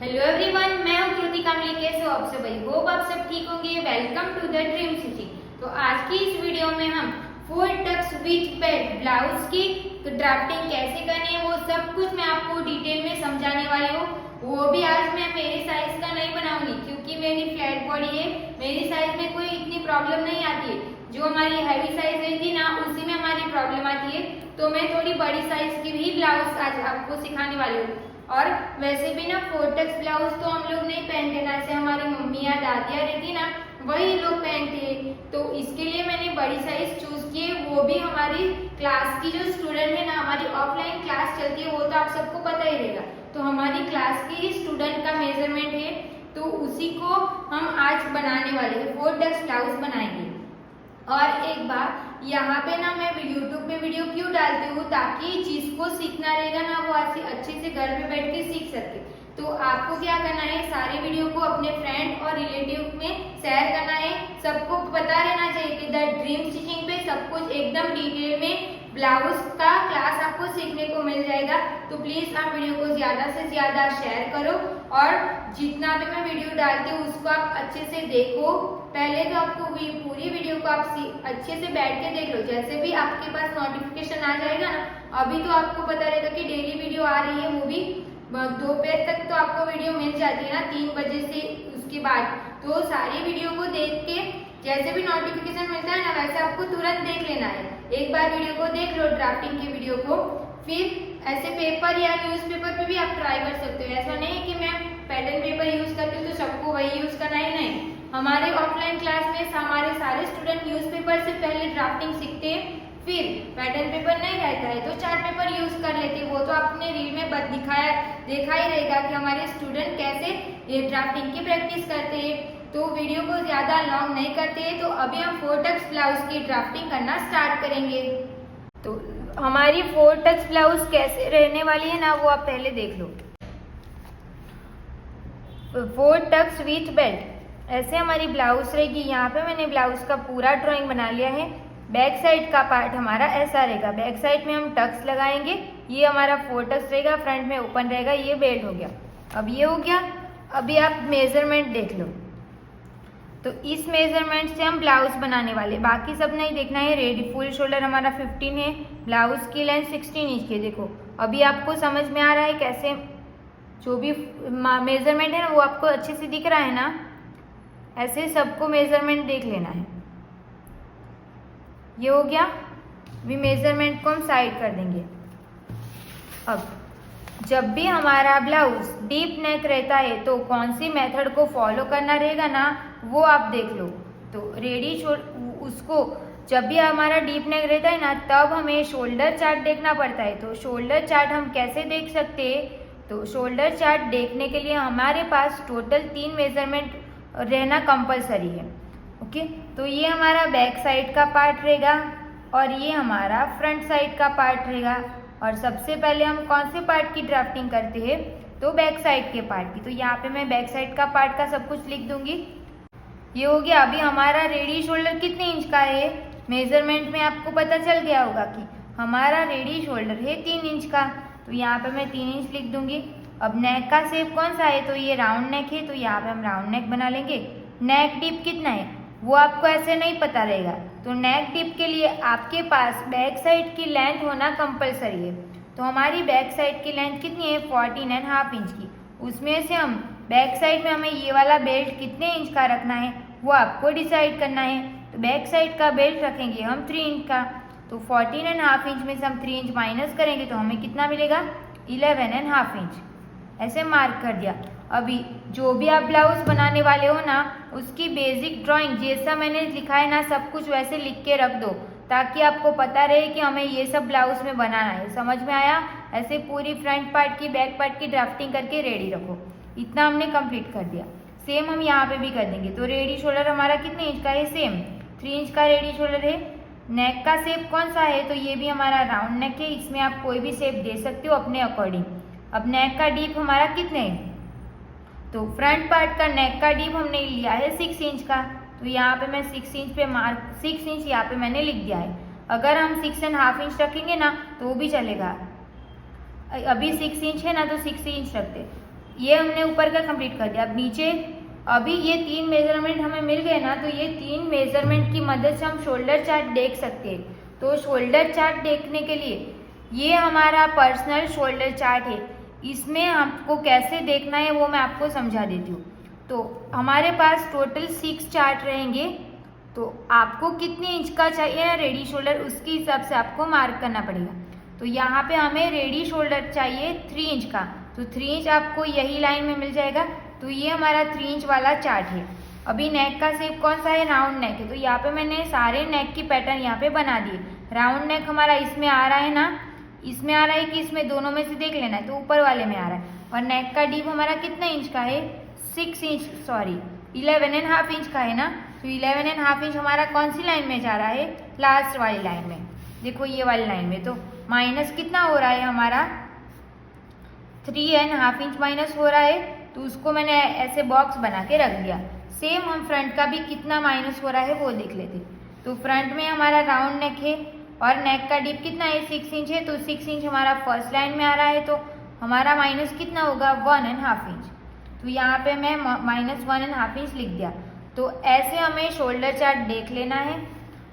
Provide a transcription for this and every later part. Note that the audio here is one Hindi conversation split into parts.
हेलो एवरीवन, मैं हूँ कृति कामली। कैसे हो आप सब? होप आप सब ठीक होंगे। Welcome to the dream stitching. तो आज की इस वीडियो में हम 4 टक्स विथ बेल्ट ब्लाउज की ड्राफ्टिंग कैसे करनी है वो सब कुछ मैं आपको डिटेल में समझाने वाली हूँ। वो भी आज मैं मेरे साइज का नहीं बनाऊंगी क्योंकि मेरी फ्लैट बॉडी है। मेरी साइज में कोई इतनी प्रॉब्लम नहीं आती है। जो हमारी हैवी साइज रहती है ना, उसी में हमारी प्रॉब्लम आती है। तो मैं थोड़ी बड़ी साइज की भी ब्लाउज आज आपको सिखाने वाली हूँ। और वैसे भी ना 4 टक्स ब्लाउज तो हम लोग नहीं पहनते ना, ऐसे हमारी मम्मी या दादियाँ रहती ना, वही लोग पहनते हैं। तो इसके लिए मैंने बड़ी साइज चूज की है। वो भी हमारी क्लास की जो स्टूडेंट है ना, हमारी ऑफलाइन क्लास चलती है, वो तो आप सबको पता ही रहेगा। तो हमारी क्लास की ही स्टूडेंट का मेजरमेंट है, तो उसी को हम आज बनाने वाले हैं। 4 टक्स ब्लाउज बनाएंगे। और एक बात, यहाँ पे ना मैं यूट्यूब पे वीडियो क्यों डालती हूँ, ताकि जिसको सीखना रहेगा ना वो अच्छे से घर पे बैठ के सीख सके। तो आपको क्या करना है, सारे वीडियो को अपने फ्रेंड और रिलेटिव में शेयर करना है। सबको पता रहना चाहिए कि द ड्रीम स्टिचिंग पे सब कुछ एकदम डिटेल में ब्लाउज का क्लास आपको सीखने को मिल जाएगा। तो प्लीज आप वीडियो को ज्यादा से ज्यादा शेयर करो और जितना भी मैं वीडियो डालती हूँ उसको आप अच्छे से देखो। पहले तो आपको पूरी वीडियो को आप अच्छे से बैठ के देख लो। जैसे भी आपके पास नोटिफिकेशन आ जाएगा ना, अभी तो आपको पता रहेगा कि डेली वीडियो आ रही है, वो भी दोपहर तक तो आपको वीडियो मिल जाती है ना, 3 बजे से उसके बाद। तो सारी वीडियो को देख के जैसे भी नोटिफिकेशन मिलता है ना, वैसे आपको तुरंत देख लेना है। एक बार वीडियो को देख लो, ड्राफ्टिंग की वीडियो को, फिर ऐसे पेपर या न्यूज़पेपर पे भी आप ट्राई कर सकते हो। ऐसा नहीं है कि मैं पैटर्न पेपर यूज करती हूँ तो सबको वही यूज करना है, नहीं। हमारे ऑफलाइन क्लास में हमारे सारे स्टूडेंट न्यूज़पेपर से पहले ड्राफ्टिंग सीखते हैं, फिर पैटर्न पेपर नहीं रहता है तो चार्ट पेपर यूज कर लेते हैं। वो तो आपने रील में देखा ही रहेगा कि हमारे स्टूडेंट कैसे ये ड्राफ्टिंग की प्रैक्टिस करते हैं। तो वीडियो को ज्यादा लॉन्ग नहीं करते हैं। तो अभी हम 4 टक्स ब्लाउज की ड्राफ्टिंग करना स्टार्ट करेंगे। तो हमारी 4 टक्स ब्लाउज कैसे रहने वाली है ना, वो आप पहले देख लो। 4 टक्स विथ बेल्ट ऐसे हमारी ब्लाउज रहेगी। यहाँ पे मैंने ब्लाउज का पूरा ड्राइंग बना लिया है। बैक साइड का पार्ट हमारा ऐसा रहेगा। बैक साइड में हम टक्स लगाएंगे। ये हमारा 4 टक्स रहेगा, फ्रंट में ओपन रहेगा। ये बेल्ट हो गया। अब ये हो गया। अभी आप मेजरमेंट देख लो। तो इस मेजरमेंट से हम ब्लाउज बनाने वाले, बाकी सब नहीं देखना है। रेडी फुल शोल्डर हमारा 15 है, ब्लाउज की लेंथ 16 इंच की। देखो अभी आपको समझ में आ रहा है कैसे जो भी मेजरमेंट है ना वो आपको अच्छे से दिख रहा है ना। ऐसे सबको मेजरमेंट देख लेना है। ये हो गया। भी मेजरमेंट को हम साइड कर देंगे। अब जब भी हमारा ब्लाउज डीप नेक रहता है तो कौन सी मेथड को फॉलो करना रहेगा ना, वो आप देख लो। तो उसको जब भी हमारा डीप नेक रहता है ना, तब हमें शोल्डर चार्ट देखना पड़ता है। तो शोल्डर चार्ट हम कैसे देख सकते हैं? तो शोल्डर चार्ट देखने के लिए हमारे पास टोटल 3 मेजरमेंट रहना कंपलसरी है। ओके, तो ये हमारा बैक साइड का पार्ट रहेगा और ये हमारा फ्रंट साइड का पार्ट रहेगा। और सबसे पहले हम कौन से पार्ट की ड्राफ्टिंग करते हैं? तो बैक साइड के पार्ट की। तो यहाँ पे मैं बैक साइड का पार्ट का सब कुछ लिख दूंगी। ये हो गया। अभी हमारा रेडी शोल्डर कितने इंच का है? मेजरमेंट में आपको पता चल गया होगा कि हमारा रेडी शोल्डर है 3 इंच का। तो यहाँ पे मैं 3 इंच लिख दूंगी। अब नेक का शेप कौन सा है? तो ये राउंड नेक है, तो यहाँ पे हम राउंड नेक बना लेंगे। नेक डीप कितना है वो आपको ऐसे नहीं पता रहेगा। तो नेक डिप के लिए आपके पास बैक साइड की लेंथ होना कंपलसरी है। तो हमारी बैक साइड की लेंथ कितनी है? 14.5 इंच की। उसमें से हम बैक साइड में हमें ये वाला बेल्ट कितने इंच का रखना है वो आपको डिसाइड करना है। तो बैक साइड का बेल्ट रखेंगे हम 3 इंच का। तो 14.5 इंच में से हम 3 इंच माइनस करेंगे तो हमें कितना मिलेगा? 11.5 इंच। ऐसे मार्क कर दिया। अभी जो भी आप ब्लाउज बनाने वाले हो ना, उसकी बेसिक ड्राइंग जैसा मैंने लिखा है ना, सब कुछ वैसे लिख के रख दो, ताकि आपको पता रहे कि हमें ये सब ब्लाउज में बनाना है। समझ में आया? ऐसे पूरी फ्रंट पार्ट की बैक पार्ट की ड्राफ्टिंग करके रेडी रखो। इतना हमने कंप्लीट कर दिया। सेम हम यहाँ पे भी कर देंगे। तो रेडी शोल्डर हमारा कितने इंच का है? सेम 3 इंच का रेडी शोल्डर है। नेक का शेप कौन सा है? तो ये भी हमारा राउंड नेक है। इसमें आप कोई भी शेप दे सकते हो अपने अकॉर्डिंग। अब नेक का डीप हमारा कितने है? तो फ्रंट पार्ट का नेक का डीप हमने लिया है 6 इंच का। तो यहाँ पे मैं 6 इंच पे 6 इंच यहाँ पे मैंने लिख दिया है। अगर हम 6.5 इंच रखेंगे ना तो भी चलेगा। अभी 6 इंच है ना, तो 6 इंच रखते। ये हमने ऊपर का कंप्लीट कर दिया। अब नीचे अभी ये 3 मेजरमेंट हमें मिल गए ना, तो ये 3 मेजरमेंट की मदद से हम शोल्डर चार्ट देख सकते हैं। तो शोल्डर चार्ट देखने के लिए ये हमारा पर्सनल शोल्डर चार्ट है, इसमें हमको कैसे देखना है वो मैं आपको समझा देती हूँ। तो हमारे पास टोटल 6 चार्ट रहेंगे, तो आपको कितने इंच का चाहिए ना रेडी शोल्डर, उसके हिसाब से आपको मार्क करना पड़ेगा। तो यहाँ पे हमें रेडी शोल्डर चाहिए 3 इंच का, तो 3 इंच आपको यही लाइन में मिल जाएगा। तो ये हमारा 3 इंच वाला चार्ट है। अभी नेक का शेप कौन सा है, राउंड नेक है, तो यहाँ पे मैंने सारे नेक की पैटर्न यहाँ पे बना दिए। राउंड नेक हमारा इसमें आ रहा है ना, इसमें आ रहा है कि इसमें, दोनों में से देख लेना है, तो ऊपर वाले में आ रहा है। और नेक का डीप हमारा कितने इंच का है, 11.5 इंच का है ना। तो 11.5 इंच हमारा कौन सी लाइन में जा रहा है, लास्ट वाली लाइन में, देखो ये वाली लाइन में। तो माइनस कितना हो रहा है हमारा, 3.5 इंच माइनस हो रहा है। तो उसको मैंने ऐसे बॉक्स बना के रख दिया। सेम हम फ्रंट का भी कितना माइनस हो रहा है वो देख लेते। तो फ्रंट में हमारा राउंड नेक है और नेक का डीप कितना है, 6 इंच है। तो 6 इंच हमारा फर्स्ट लाइन में आ रहा है, तो हमारा माइनस कितना होगा, 1.5 इंच। तो यहाँ पे मैं माइनस 1.5 इंच लिख दिया। तो ऐसे हमें शोल्डर चार्ट देख लेना है।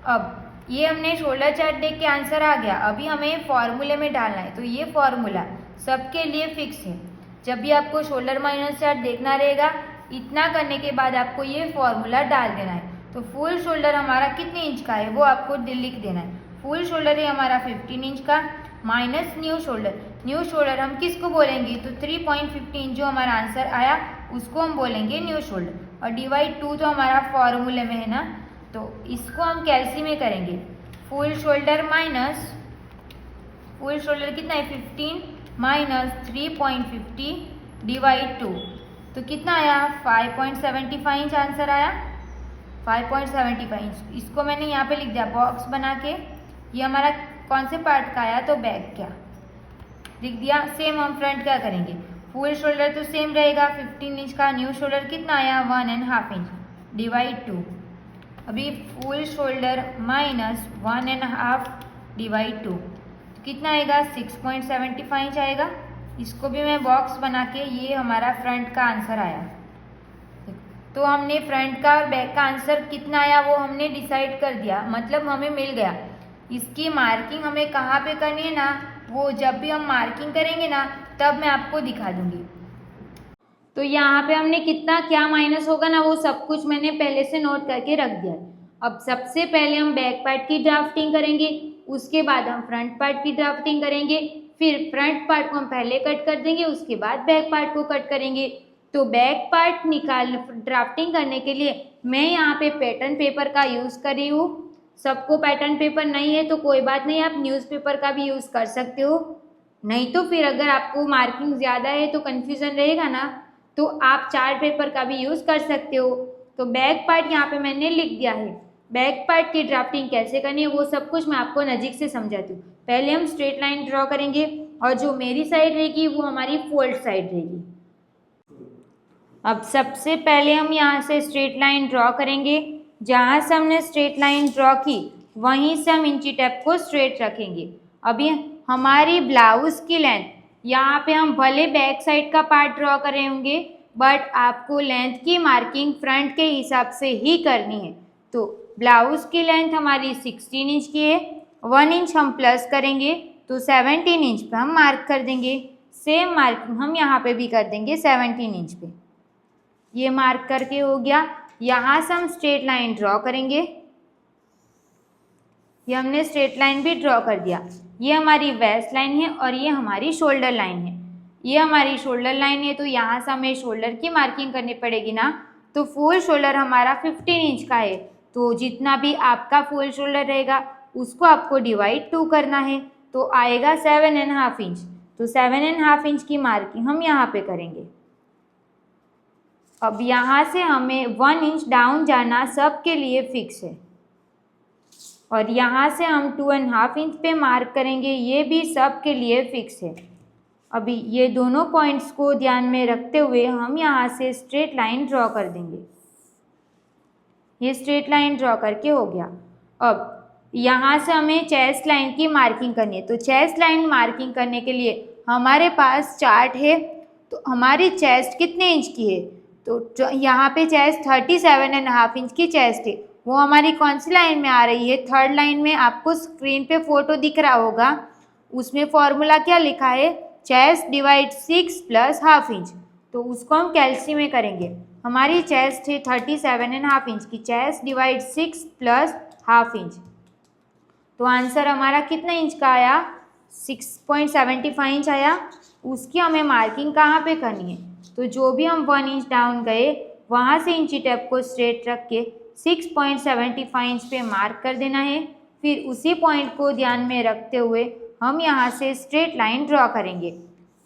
अब ये हमने शोल्डर चार्ट देख के आंसर आ गया, अभी हमें फॉर्मूले में डालना है। तो ये फॉर्मूला सबके लिए फिक्स है। जब भी आपको शोल्डर माइनस चार्ट देखना रहेगा, इतना करने के बाद आपको ये फॉर्मूला डाल देना है। तो फुल शोल्डर हमारा कितने इंच का है वो आपको लिख देना है। फुल शोल्डर है हमारा 15 इंच का, minus new shoulder. New shoulder हम किसको बोलेंगे, तो 3.15 इंच जो हमारा आंसर आया उसको हम बोलेंगे न्यू शोल्डर। और डिवाइड 2 तो हमारा फॉर्मूले में है ना, तो इसको हम कैलसी में करेंगे। Full shoulder minus, full shoulder कितना है, 15 माइनस 3.50 डिवाइड 2, तो कितना आया, 5.75 इंच आंसर आया, 5.75 इंच। इसको मैंने यहाँ पे लिख दिया बॉक्स बना के। ये हमारा कौन से पार्ट का आया, तो बैक का लिख दिया। सेम हम फ्रंट का करेंगे। फुल शोल्डर तो सेम रहेगा 15 इंच का, न्यू शोल्डर कितना आया, 1.5 इंच डिवाइड 2। अभी फुल शोल्डर माइनस 1.5 डिवाइड 2, कितना आएगा, 6.75 इंच आएगा। इसको भी मैं बॉक्स बना के, ये हमारा फ्रंट का आंसर आया। तो हमने फ्रंट का और बैक का आंसर कितना आया वो हमने डिसाइड कर दिया, मतलब हमें मिल गया। इसकी मार्किंग हमें कहाँ पे करनी है ना, वो जब भी हम मार्किंग करेंगे ना तब मैं आपको दिखा दूंगी। तो यहाँ पे हमने कितना क्या माइनस होगा ना वो सब कुछ मैंने पहले से नोट करके रख दिया है। अब सबसे पहले हम बैक पार्ट की ड्राफ्टिंग करेंगे, उसके बाद हम फ्रंट पार्ट की ड्राफ्टिंग करेंगे, फिर फ्रंट पार्ट को हम पहले कट कर देंगे, उसके बाद बैक पार्ट को कट करेंगे। तो बैक पार्ट ड्राफ्टिंग करने के लिए मैं यहाँ पे पैटर्न पेपर का यूज़ कर रही हूँ। सबको पैटर्न पेपर नहीं है तो कोई बात नहीं, आप न्यूज़पेपर का भी यूज़ कर सकते हो। नहीं तो फिर अगर आपको मार्किंग ज़्यादा है तो कन्फ्यूज़न रहेगा ना, तो आप चार्ट पेपर का भी यूज़ कर सकते हो। तो बैक पार्ट यहाँ पे मैंने लिख दिया है। बैक पार्ट की ड्राफ्टिंग कैसे करनी है वो सब कुछ मैं आपको नज़दीक से समझाती हूँ। पहले हम स्ट्रेट लाइन ड्रॉ करेंगे और जो मेरी साइड रहेगी वो हमारी फोल्ड साइड रहेगी। अब सबसे पहले हम यहाँ से स्ट्रेट लाइन ड्रॉ करेंगे। जहाँ से हमने स्ट्रेट लाइन ड्रॉ की वहीं से हम इंची टेप को स्ट्रेट रखेंगे। अभी हमारी ब्लाउज की लेंथ, यहाँ पे हम भले बैक साइड का पार्ट ड्रॉ कर रहे होंगे बट आपको लेंथ की मार्किंग फ्रंट के हिसाब से ही करनी है। तो ब्लाउज की लेंथ हमारी 16 इंच की है, 1 इंच हम प्लस करेंगे तो 17 इंच पे हम मार्क कर देंगे। सेम मार्किंग हम यहाँ पे भी कर देंगे 17 इंच पे। ये मार्क करके हो गया। यहाँ से हम स्ट्रेट लाइन ड्रॉ करेंगे। ये हमने स्ट्रेट लाइन भी ड्रॉ कर दिया। ये हमारी वेस्ट लाइन है और ये हमारी शोल्डर लाइन है। ये हमारी शोल्डर लाइन है तो यहाँ से हमें शोल्डर की मार्किंग करनी पड़ेगी ना। तो फुल शोल्डर हमारा 15 इंच का है, तो जितना भी आपका फुल शोल्डर रहेगा उसको आपको डिवाइड 2 करना है, तो आएगा 7.5 इंच। तो 7.5 इंच की मार्किंग हम यहाँ पे करेंगे। अब यहाँ से हमें 1 इंच डाउन जाना सबके लिए फिक्स है और यहाँ से हम 2.5 इंच पे मार्क करेंगे, ये भी सबके लिए फिक्स है। अभी ये दोनों पॉइंट्स को ध्यान में रखते हुए हम यहाँ से स्ट्रेट लाइन ड्रॉ कर देंगे। ये स्ट्रेट लाइन ड्रॉ करके हो गया। अब यहाँ से हमें चेस्ट लाइन की मार्किंग करनी है। तो चेस्ट लाइन मार्किंग करने के लिए हमारे पास चार्ट है तो हमारी चेस्ट कितने इंच की है? तो यहाँ पे चेस्ट 37.5 इंच की चेस्ट है। वो हमारी कौन सी लाइन में आ रही है? थर्ड लाइन में। आपको स्क्रीन पे फोटो दिख रहा होगा, उसमें फॉर्मूला क्या लिखा है? Chest divide 6 plus half inch. तो उसको हम कैलसी में करेंगे। हमारी चेस्ट है 37.5 इंच की, chest divide 6 plus half inch. तो आंसर हमारा कितना इंच का आया? 6.75 इंच आया। उसकी हमें मार्किंग कहाँ पे करनी है? तो जो भी हम 1 इंच डाउन गए वहाँ से इंची टेप को स्ट्रेट रख के 6.75 इंच पे मार्क कर देना है। फिर उसी पॉइंट को ध्यान में रखते हुए हम यहाँ से स्ट्रेट लाइन ड्रॉ करेंगे।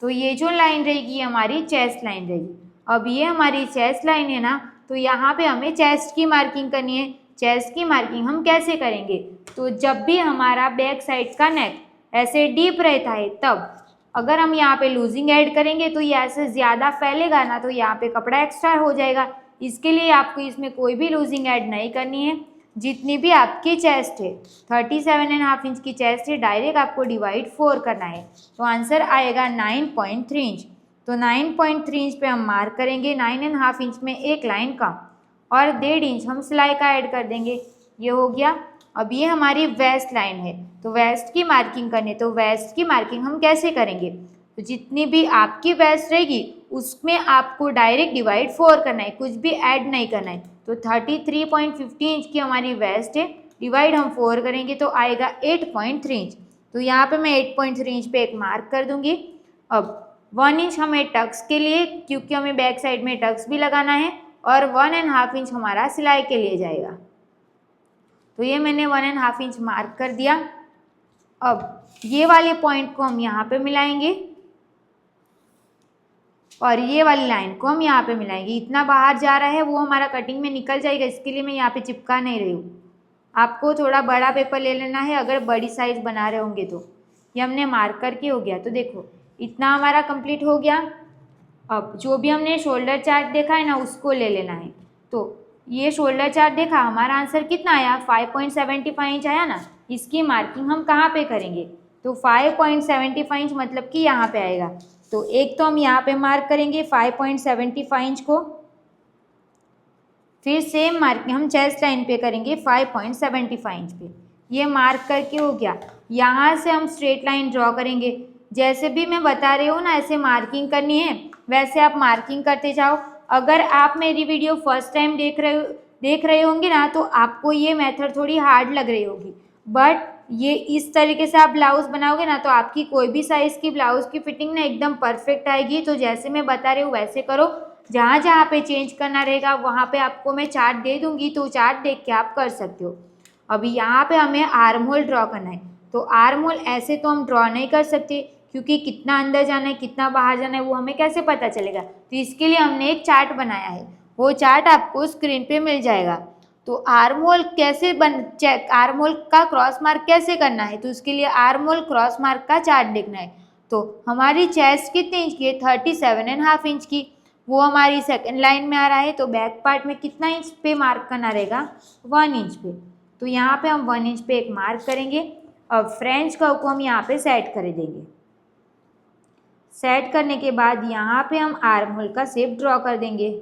तो ये जो लाइन रहेगी ये हमारी चेस्ट लाइन रहेगी। अब ये हमारी चेस्ट लाइन है ना, तो यहाँ पे हमें चेस्ट की मार्किंग करनी है। चेस्ट की मार्किंग हम कैसे करेंगे? तो जब भी हमारा बैक साइड का नेक ऐसे डीप रहता है तब अगर हम यहाँ पे लूजिंग ऐड करेंगे तो ये ऐसे ज़्यादा फैलेगा ना, तो यहाँ पे कपड़ा एक्स्ट्रा हो जाएगा। इसके लिए आपको इसमें कोई भी लूजिंग ऐड नहीं करनी है। जितनी भी आपकी चेस्ट है 37.5 इंच की चेस्ट है, डायरेक्ट आपको डिवाइड 4 करना है। तो आंसर आएगा 9.3 इंच। तो 9.3 इंच पे हम मार्क करेंगे। 9.5 इंच में एक लाइन का और 1.5 इंच हम सिलाई का ऐड कर देंगे। ये हो गया। अब ये हमारी वेस्ट लाइन है, तो वेस्ट की मार्किंग करनी है। तो वेस्ट की मार्किंग हम कैसे करेंगे? तो जितनी भी आपकी वेस्ट रहेगी उसमें आपको डायरेक्ट डिवाइड 4 करना है, कुछ भी ऐड नहीं करना है। तो 33.50 इंच की हमारी वेस्ट है, डिवाइड हम 4 करेंगे तो आएगा 8.3 इंच। तो यहाँ पे मैं 8.3 इंच पे एक मार्क कर दूंगी। अब 1 इंच हमें टक्स के लिए, क्योंकि हमें बैक साइड में टक्स भी लगाना है, और 1.5 इंच हमारा सिलाई के लिए जाएगा। तो ये मैंने 1.5 इंच मार्क कर दिया। अब ये वाले पॉइंट को हम यहाँ पे मिलाएंगे और ये वाली लाइन को हम यहाँ पे मिलाएंगे। इतना बाहर जा रहा है वो हमारा कटिंग में निकल जाएगा, इसके लिए मैं यहाँ पे चिपका नहीं रही हूँ। आपको थोड़ा बड़ा पेपर ले लेना है अगर बड़ी साइज बना रहे होंगे तो। ये हमने मार्क करके हो गया। तो देखो इतना हमारा कंप्लीट हो गया। अब जो भी हमने शोल्डर चार्ट देखा है ना उसको ले लेना है। तो ये शोल्डर चार्ट देखा, हमारा आंसर कितना आया? 5.75 इंच आया ना। इसकी मार्किंग हम कहाँ पे करेंगे? तो 5.75 इंच मतलब कि यहाँ पे आएगा। तो एक तो हम यहाँ पे मार्क करेंगे 5.75 इंच को, फिर सेम मार्किंग हम चेस्ट लाइन पे करेंगे 5.75 इंच पे। ये मार्क करके हो गया। यहाँ से हम स्ट्रेट लाइन ड्रॉ करेंगे। जैसे भी मैं बता रही हूँ ना ऐसे मार्किंग करनी है, वैसे आप मार्किंग करते जाओ। अगर आप मेरी वीडियो फर्स्ट टाइम देख रहे होंगे ना तो आपको ये मेथड थोड़ी हार्ड लग रही होगी, बट ये इस तरीके से आप ब्लाउज बनाओगे ना तो आपकी कोई भी साइज़ की ब्लाउज की फिटिंग ना एकदम परफेक्ट आएगी। तो जैसे मैं बता रही हूँ वैसे करो। जहाँ जहाँ पे चेंज करना रहेगा वहाँ पे आपको मैं चार्ट दे दूँगी, तो चार्ट देख के आप कर सकते हो। अभी यहाँ पे हमें आर्म होल ड्रॉ करना है। तो आर्म होल ऐसे तो हम ड्रॉ नहीं कर सकते, क्योंकि कितना अंदर जाना है कितना बाहर जाना है वो हमें कैसे पता चलेगा। तो इसके लिए हमने एक चार्ट बनाया है, वो चार्ट आपको स्क्रीन पे मिल जाएगा। तो आर्म होल कैसे आर्म होल का क्रॉस मार्क कैसे करना है? तो उसके लिए आर्म होल क्रॉस मार्क का चार्ट देखना है। तो हमारी चेस्ट कितने इंच की है? 37.5 इंच की। वो हमारी सेकंड लाइन में आ रहा है। तो बैक पार्ट में कितना इंच पे मार्क करना रहेगा? 1 इंच पे। तो यहाँ पे हम 1 इंच पे एक मार्क करेंगे। अब फ्रेंच कर्व को हम यहाँ पे सेट कर देंगे। सेट करने के बाद यहाँ पे हम आर्म होल का शेप ड्रॉ कर देंगे।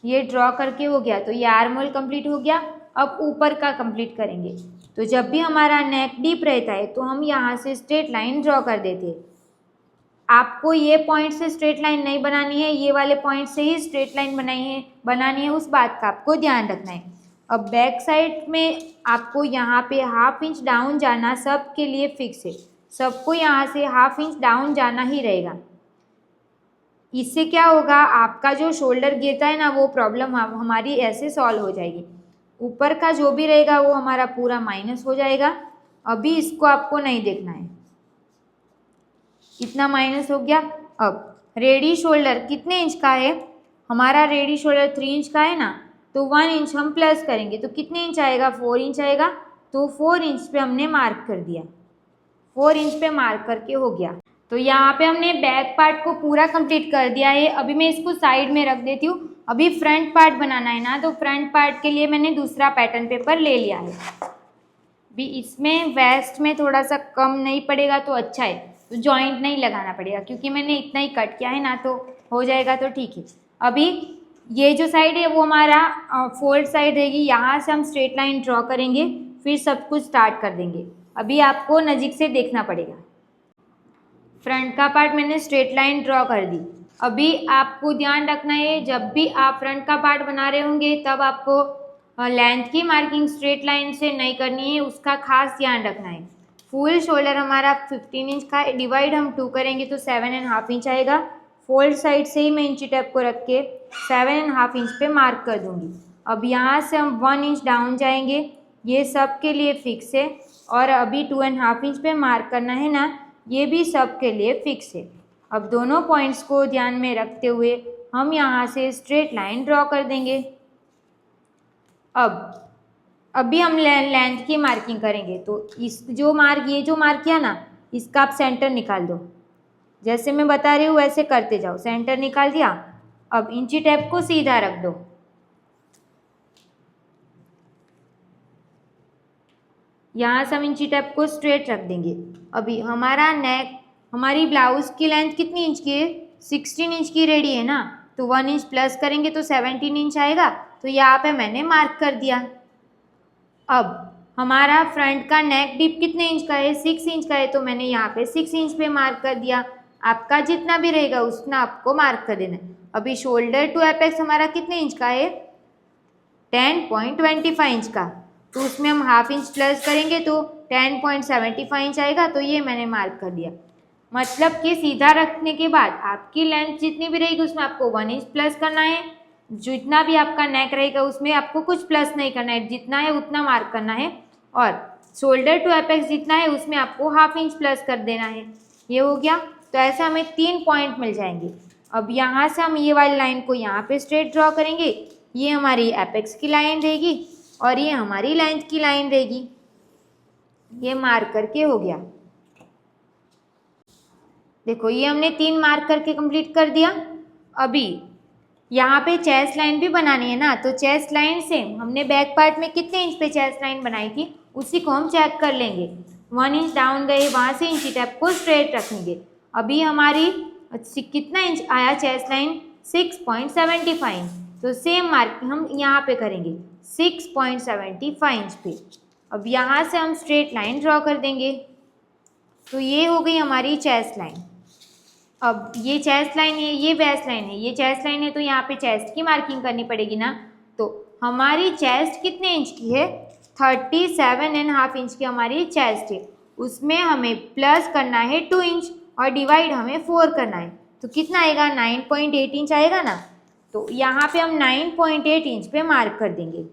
ये ड्रॉ करके हो गया। तो ये आर्म होल कंप्लीट हो गया। अब ऊपर का कंप्लीट करेंगे। तो जब भी हमारा नेक डीप रहता है तो हम यहाँ से स्ट्रेट लाइन ड्रॉ कर देते हैं। आपको ये पॉइंट से स्ट्रेट लाइन नहीं बनानी है, ये वाले पॉइंट से ही स्ट्रेट लाइन बनानी है, उस बात का आपको ध्यान रखना है। अब बैक साइड में आपको यहाँ पे 1/2 इंच डाउन जाना सबके लिए फिक्स है। सबको यहाँ से 1/2 इंच डाउन जाना ही रहेगा। इससे क्या होगा, आपका जो शोल्डर गिरता है ना वो प्रॉब्लम हमारी ऐसे सॉल्व हो जाएगी। ऊपर का जो भी रहेगा वो हमारा पूरा माइनस हो जाएगा। अभी इसको आपको नहीं देखना है। इतना माइनस हो गया। अब रेडी शोल्डर कितने इंच का है? हमारा रेडी शोल्डर 3 इंच का है ना, तो 1 इंच हम प्लस करेंगे तो कितने इंच आएगा? 4 इंच आएगा। तो 4 इंच पे हमने मार्क कर दिया। 4 इंच पे मार्क करके हो गया। तो यहाँ पे हमने बैक पार्ट को पूरा कंप्लीट कर दिया है। अभी मैं इसको साइड में रख देती हूँ। अभी फ्रंट पार्ट बनाना है ना, तो फ्रंट पार्ट के लिए मैंने दूसरा पैटर्न पेपर ले लिया है। भी इसमें वेस्ट में थोड़ा सा कम नहीं पड़ेगा तो अच्छा है। तो जॉइंट नहीं लगाना पड़ेगा क्योंकि मैंने इतना ही कट किया है ना, तो हो जाएगा। तो ठीक है, अभी ये जो साइड है वो हमारा फोल्ड साइड रहेगी। यहाँ से हम स्ट्रेट लाइन ड्रॉ करेंगे, फिर सब कुछ स्टार्ट कर देंगे। अभी आपको नज़दीक से देखना पड़ेगा। फ्रंट का पार्ट मैंने स्ट्रेट लाइन ड्रॉ कर दी। अभी आपको ध्यान रखना है, जब भी आप फ्रंट का पार्ट बना रहे होंगे तब आपको लेंथ की मार्किंग स्ट्रेट लाइन से नहीं करनी है, उसका खास ध्यान रखना है। फुल शोल्डर हमारा 15 इंच का है, डिवाइड हम 2 करेंगे तो 7.5 इंच आएगा। फोल्ड साइड से ही मैं इंची टेप को रख के 7.5 इंच पे मार्क कर दूंगी। अब यहाँ से हम 1 इंच डाउन जाएंगे, ये सब के लिए फिक्स है। और अभी 2.5 इंच पे मार्क करना है ना, ये भी सब के लिए फिक्स है। अब दोनों पॉइंट्स को ध्यान में रखते हुए हम यहाँ से स्ट्रेट लाइन ड्रॉ कर देंगे। अभी हम लेंथ की मार्किंग करेंगे, तो इस ये जो मार्क किया ना, इसका आप सेंटर निकाल दो। जैसे मैं बता रही हूँ वैसे करते जाओ। सेंटर निकाल दिया, अब इंची टेप को सीधा रख दो। यहाँ से हम इंची टेप को स्ट्रेट रख देंगे। अभी हमारा नेक, हमारी ब्लाउज की लेंथ कितनी इंच की है? 16 इंच की रेडी है ना, तो 1 इंच प्लस करेंगे तो 17 इंच आएगा। तो यहाँ पे मैंने मार्क कर दिया। अब हमारा फ्रंट का नेक डीप कितने इंच का है? 6 इंच का है, तो मैंने यहाँ पे 6 इंच पे मार्क कर दिया। आपका जितना भी रहेगा उतना आपको मार्क कर देना है। अभी शोल्डर टू एपेक्स हमारा कितने इंच का है? 10.25 इंच का, तो उसमें हम हाफ इंच प्लस करेंगे तो 10.75 इंच आएगा। तो ये मैंने मार्क कर दिया। मतलब कि सीधा रखने के बाद आपकी लेंथ जितनी भी रहेगी उसमें आपको 1 इंच प्लस करना है। जितना भी आपका नेक रहेगा उसमें आपको कुछ प्लस नहीं करना है, जितना है उतना मार्क करना है। और शोल्डर टू एपेक्स जितना है उसमें आपको हाफ इंच प्लस कर देना है। ये हो गया। तो ऐसे हमें 3 पॉइंट मिल जाएंगे। अब यहाँ से हम ये वाली लाइन को यहाँ पे स्ट्रेट ड्रॉ करेंगे। ये हमारी एपेक्स की लाइन रहेगी और ये हमारी लेंथ की लाइन रहेगी। ये मार्क करके हो गया। देखो ये हमने 3 मार्क करके कंप्लीट कर दिया। अभी यहाँ पे चेस्ट लाइन भी बनानी है ना, तो चेस्ट लाइन से हमने बैक पार्ट में कितने इंच पे चेस्ट लाइन बनाई थी उसी को हम चेक कर लेंगे। 1 इंच डाउन गए, वहाँ से इंची टेप को स्ट्रेट रखेंगे। अभी हमारी कितना इंच आया चेस्ट लाइन? 6.75 इंच। तो सेम मार्क हम यहाँ पे करेंगे 6.75 इंच पे। अब यहाँ से हम स्ट्रेट लाइन ड्रॉ कर देंगे। तो ये हो गई हमारी चेस्ट लाइन। अब ये चेस्ट लाइन है, ये वेस्ट लाइन है, ये चेस्ट लाइन है, तो यहाँ पे चेस्ट की मार्किंग करनी पड़ेगी ना। तो हमारी चेस्ट कितने इंच की है? 37.5 इंच की हमारी चेस्ट है। उसमें हमें प्लस करना है 2 इंच और डिवाइड हमें 4 करना है। तो कितना आएगा? 9.8 इंच आएगा ना। तो यहाँ पे हम 9.8 इंच पे मार्क कर देंगे।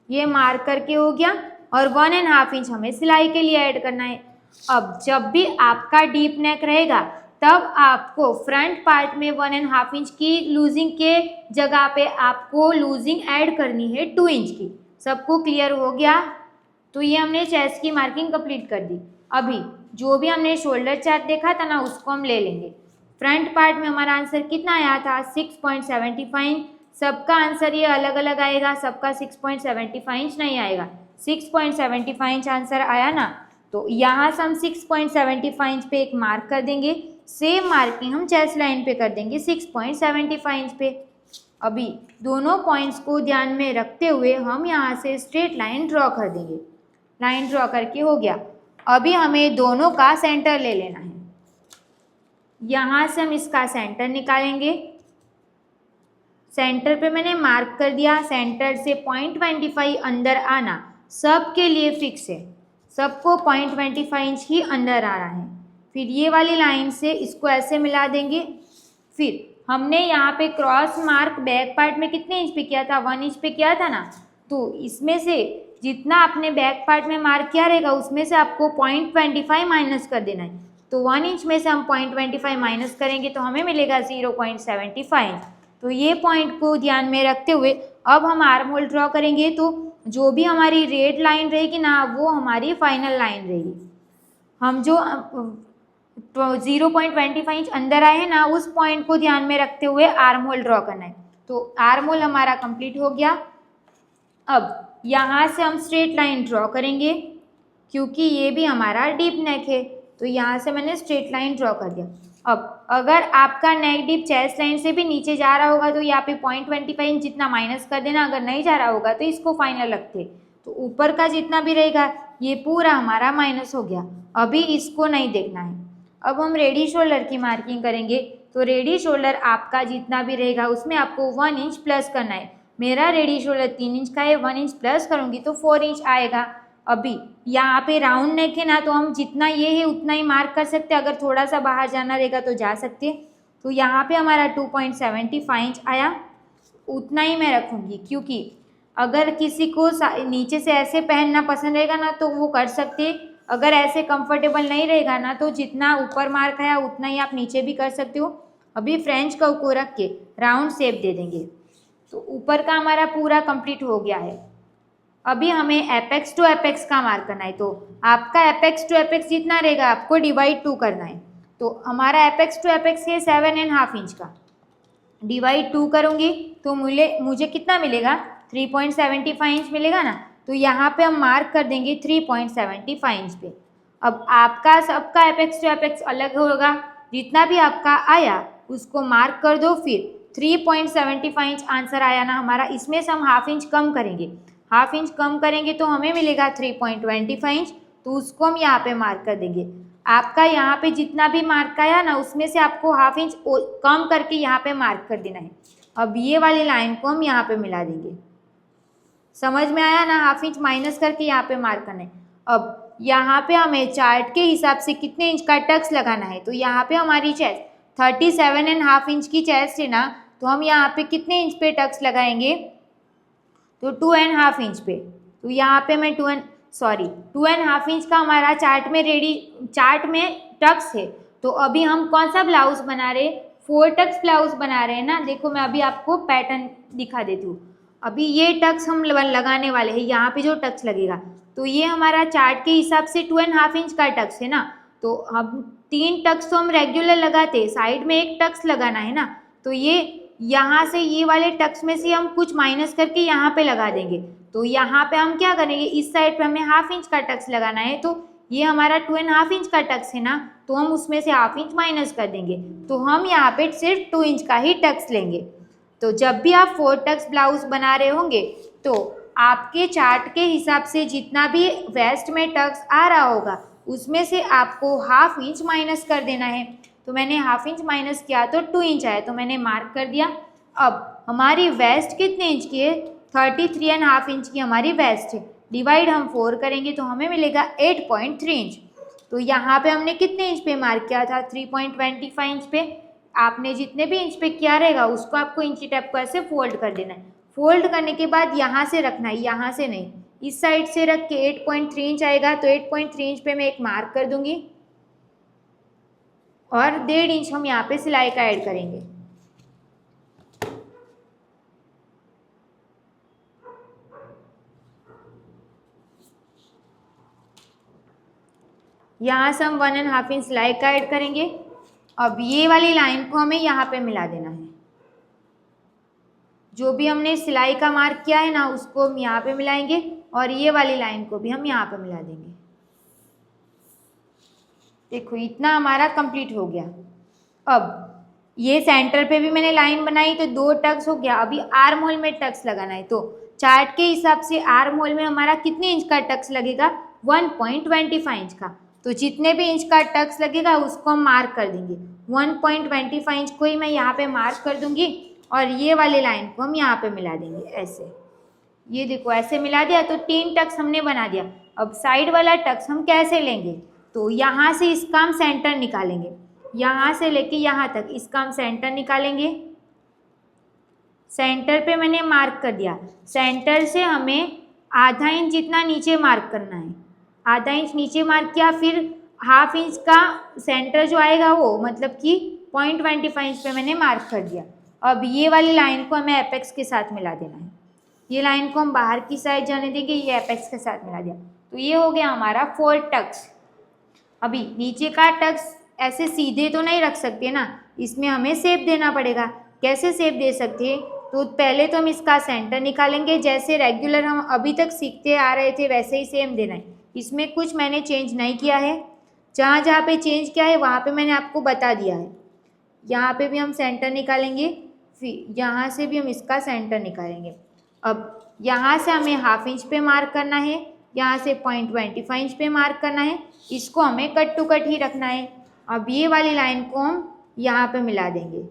ये मार्क करके हो गया। और 1.5 इंच हमें सिलाई के लिए ऐड करना है। अब जब भी आपका डीप नेक रहेगा तब आपको फ्रंट पार्ट में 1.5 इंच की लूजिंग के जगह पे आपको लूजिंग ऐड करनी है 2 इंच की। सबको क्लियर हो गया? तो ये हमने चेस्ट की मार्किंग कंप्लीट कर दी। अभी जो भी हमने शोल्डर चार्ट देखा था ना उसको हम ले लेंगे। फ्रंट पार्ट में हमारा आंसर कितना आया था? 6.75। सबका आंसर ये अलग अलग आएगा, सबका 6.75 इंच नहीं आएगा। 6.75 इंच आंसर आया ना, तो यहाँ से हम 6.75 इंच पे एक मार्क कर देंगे। सेम मार्किंग हम चेस्ट लाइन पे कर देंगे 6.75 इंच पे। अभी दोनों पॉइंट्स को ध्यान में रखते हुए हम यहाँ से स्ट्रेट लाइन ड्रॉ कर देंगे। लाइन ड्रॉ करके हो गया। अभी हमें दोनों का सेंटर ले लेना है। यहाँ से हम इसका सेंटर निकालेंगे। सेंटर पे मैंने मार्क कर दिया। सेंटर से 0.25 अंदर आना सबके लिए फिक्स है, सबको 0.25 इंच ही अंदर आ रहा है। फिर ये वाली लाइन से इसको ऐसे मिला देंगे। फिर हमने यहाँ पे क्रॉस मार्क बैक पार्ट में कितने इंच पे किया था? 1 इंच पे किया था ना। तो इसमें से जितना आपने बैक पार्ट में मार्क किया रहेगा उसमें से आपको 0.25 माइनस कर देना है। तो 1 इंच में से हम 0.25 माइनस करेंगे तो हमें मिलेगा 0.75 इंच। तो ये पॉइंट को ध्यान में रखते हुए अब हम आर्म होल ड्रॉ करेंगे। तो जो भी हमारी रेड लाइन रहेगी ना वो हमारी फाइनल लाइन रहेगी। हम जो 0.25 इंच अंदर आए हैं ना उस पॉइंट को ध्यान में रखते हुए आर्म होल ड्रॉ करना है। तो आर्म होल हमारा कंप्लीट हो गया। अब यहाँ से हम स्ट्रेट लाइन ड्रॉ करेंगे क्योंकि ये भी हमारा डीप नेक है। तो यहाँ से मैंने स्ट्रेट लाइन ड्रॉ कर दिया। अब अगर आपका नेक डीप चेस्ट लाइन से भी नीचे जा रहा होगा तो यहाँ पे 0.25 इंच जितना माइनस कर देना, अगर नहीं जा रहा होगा तो इसको फाइनल रखते। तो ऊपर का जितना भी रहेगा ये पूरा हमारा माइनस हो गया, अभी इसको नहीं देखना है। अब हम रेडी शोल्डर की मार्किंग करेंगे। तो रेडी शोल्डर आपका जितना भी रहेगा उसमें आपको 1 इंच प्लस करना है। मेरा रेडी शोल्डर 3 इंच का है, 1 इंच प्लस करूँगी तो 4 इंच आएगा। अभी यहाँ पे राउंड नेक है ना, तो हम जितना ये है उतना ही मार्क कर सकते, अगर थोड़ा सा बाहर जाना रहेगा तो जा सकते। तो यहाँ पे हमारा 2.75 इंच आया, उतना ही मैं रखूँगी, क्योंकि अगर किसी को नीचे से ऐसे पहनना पसंद रहेगा ना तो वो कर सकते, अगर ऐसे कंफर्टेबल नहीं रहेगा ना तो जितना ऊपर मार्क आया उतना ही आप नीचे भी कर सकते हो। अभी फ्रेंच कर्व को रख के राउंड शेप दे देंगे। तो ऊपर का हमारा पूरा कंप्लीट हो गया है। अभी हमें एपेक्स टू एपेक्स का मार्क करना है। तो आपका एपेक्स टू एपेक्स जितना रहेगा आपको डिवाइड 2 करना है। तो हमारा एपेक्स टू एपेक्स है 7.5 इंच का, डिवाइड 2 करूँगी तो मुझे कितना मिलेगा, 3.75 इंच मिलेगा ना। तो यहाँ पे हम मार्क कर देंगे 3.75 इंच पे। अब आपका सबका एपेक्स टू एपेक्स अलग होगा, जितना भी आपका आया उसको मार्क कर दो। फिर 3.75 इंच आंसर आया ना हमारा, इसमें से हम हाफ इंच कम करेंगे, हाफ इंच कम करेंगे तो हमें मिलेगा 3.25 इंच। तो उसको हम यहाँ पे मार्क कर देंगे। आपका यहाँ पे जितना भी मार्क आया ना उसमें से आपको हाफ इंच कम करके यहाँ पे मार्क कर देना है। अब ये वाली लाइन को हम यहाँ पे मिला देंगे। समझ में आया ना, हाफ इंच माइनस करके यहाँ पे मार्क करना है। अब यहाँ पे हमें चार्ट के हिसाब से कितने इंच का टक्स लगाना है। तो यहाँ पे हमारी चेस्ट 37.5 इंच की चेस्ट है ना, तो हम यहाँ पे कितने इंच पे टक्स लगाएंगे, तो 2.5 इंच पे। तो यहाँ पे मैं 2.5 इंच का हमारा चार्ट में टक्स है। तो अभी हम कौन सा ब्लाउज बना रहे, 4 टक्स ब्लाउज बना रहे हैं ना। देखो मैं अभी आपको पैटर्न दिखा देती हूँ। अभी ये टक्स हम लगाने वाले हैं, यहाँ पे जो टक्स लगेगा तो ये हमारा चार्ट के हिसाब से 2.5 इंच का टक्स है ना। तो हम 3 टक्स तो हम रेगुलर लगाते, साइड में 1 टक्स लगाना है ना। तो ये यहाँ से ये वाले टक्स में से हम कुछ माइनस करके यहाँ पे लगा देंगे। तो यहाँ पे हम क्या करेंगे, इस साइड पे हमें हाफ इंच का टक्स लगाना है। तो ये हमारा 2.5 इंच का टक्स है ना, तो हम उसमें से हाफ इंच माइनस कर देंगे। तो हम यहाँ पे सिर्फ 2 इंच का ही टक्स लेंगे। तो जब भी आप 4 टक्स ब्लाउज बना रहे होंगे तो आपके चार्ट के हिसाब से जितना भी वेस्ट में टक्स आ रहा होगा उसमें से आपको हाफ इंच माइनस कर देना है। तो मैंने हाफ इंच माइनस किया तो 2 इंच आया, तो मैंने मार्क कर दिया। अब हमारी वेस्ट कितने इंच की है, 33.5 इंच की हमारी वेस्ट है। डिवाइड हम 4 करेंगे तो हमें मिलेगा 8.3 इंच। तो यहाँ पे हमने कितने इंच पे मार्क किया था, 3.25 इंच पे। आपने जितने भी इंच पे किया रहेगा उसको आपको इंची टेप को ऐसे फोल्ड कर देना है। फोल्ड करने के बाद यहाँ से रखना है, यहाँ से नहीं, इस साइड से रख के 8.3 इंच आएगा। तो 8.3 इंच पे मैं एक मार्क कर दूंगी और 1.5 इंच हम यहाँ पे सिलाई का ऐड करेंगे। यहाँ से हम 1.5 इंच सिलाई का ऐड करेंगे। अब ये वाली लाइन को हमें यहाँ पे मिला देना है। जो भी हमने सिलाई का मार्क किया है ना उसको हम यहाँ पे मिलाएंगे और ये वाली लाइन को भी हम यहाँ पे मिला देंगे। देखो इतना हमारा कंप्लीट हो गया। अब ये सेंटर पे भी मैंने लाइन बनाई तो 2 टक्स हो गया। अभी आर्म होल में टक्स लगाना है। तो चार्ट के हिसाब से आर्म होल में हमारा कितने इंच का टक्स लगेगा, 1.25 इंच का। तो जितने भी इंच का टक्स लगेगा उसको हम मार्क कर देंगे। 1.25 इंच को ही मैं यहाँ पे मार्क कर दूंगी और ये वाली लाइन को हम यहाँ पे मिला देंगे ऐसे। ये देखो ऐसे मिला दिया तो 3 टक्स हमने बना दिया। अब साइड वाला टक्स हम कैसे लेंगे, तो यहाँ से इसका हम सेंटर निकालेंगे, यहाँ से लेके यहाँ तक इसका हम सेंटर निकालेंगे। सेंटर पे मैंने मार्क कर दिया। सेंटर से हमें आधा इंच जितना नीचे मार्क करना है, आधा इंच नीचे मार्क किया। फिर हाफ इंच का सेंटर जो आएगा वो मतलब कि 0.25 इंच पे मैंने मार्क कर दिया। अब ये वाली लाइन को हमें एपेक्स के साथ मिला देना है। ये लाइन को हम बाहर की साइड जाने देंगे, ये एपेक्स के साथ मिला दिया। तो ये हो गया हमारा 4 टक्स। अभी नीचे का टक्स ऐसे सीधे तो नहीं रख सकते ना, इसमें हमें शेप देना पड़ेगा। कैसे शेप दे सकते हैं, तो पहले तो हम इसका सेंटर निकालेंगे। जैसे रेगुलर हम अभी तक सीखते आ रहे थे वैसे ही सेम देना है, इसमें कुछ मैंने चेंज नहीं किया है। जहाँ जहाँ पे चेंज किया है वहाँ पे मैंने आपको बता दिया है। यहाँ पे भी हम सेंटर निकालेंगे, फिर यहाँ से भी हम इसका सेंटर निकालेंगे। अब यहाँ से हमें हाफ इंच पे मार्क करना है, यहाँ से 0.25 इंच पे मार्क करना है। इसको हमें कट टू कट ही रखना है। अब ये वाली लाइन को हम यहाँ पे मिला देंगे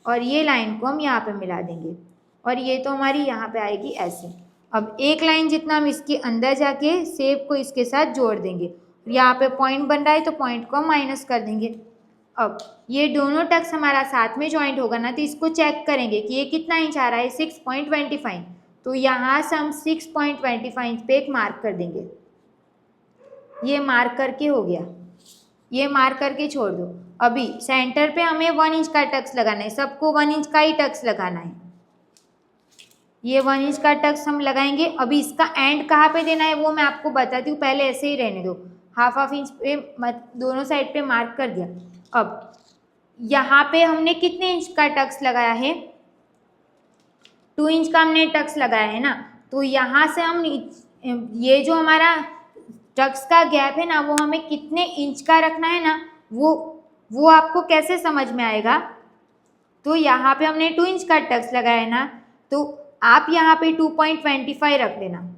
और ये लाइन को हम यहाँ पे मिला देंगे और ये तो हमारी यहाँ पे आएगी ऐसे। अब एक लाइन जितना हम इसके अंदर जाके शेप को इसके साथ जोड़ देंगे। यहाँ पे पॉइंट बन रहा है तो पॉइंट को हम माइनस कर देंगे। अब ये दोनों टक्स हमारा साथ में ज्वाइंट होगा ना, तो इसको चेक करेंगे कि ये कितना इंच आ रहा है, 6.25। तो यहाँ से हम 6.25 इंच पे एक मार्क कर देंगे। ये मार्क करके हो गया, ये मार्क करके छोड़ दो। अभी सेंटर पे हमें 1 इंच का टक्स लगाना है, सबको 1 इंच का ही टक्स लगाना है। ये 1 इंच का टक्स हम लगाएंगे। अभी इसका एंड कहाँ पे देना है वो मैं आपको बताती हूँ, पहले ऐसे ही रहने दो। हाफ इंच पे दोनों साइड पे मार्क कर दिया। अब यहाँ पे हमने कितने इंच का टक्स लगाया है, 2 इंच का हमने टक्स लगाया है ना। तो यहाँ से हम ये जो हमारा टक्स का गैप है ना, वो हमें कितने इंच का रखना है ना, वो आपको कैसे समझ में आएगा। तो यहाँ पे हमने 2 इंच का टक्स लगाया है ना, तो आप यहाँ पे 2.25 रख देना।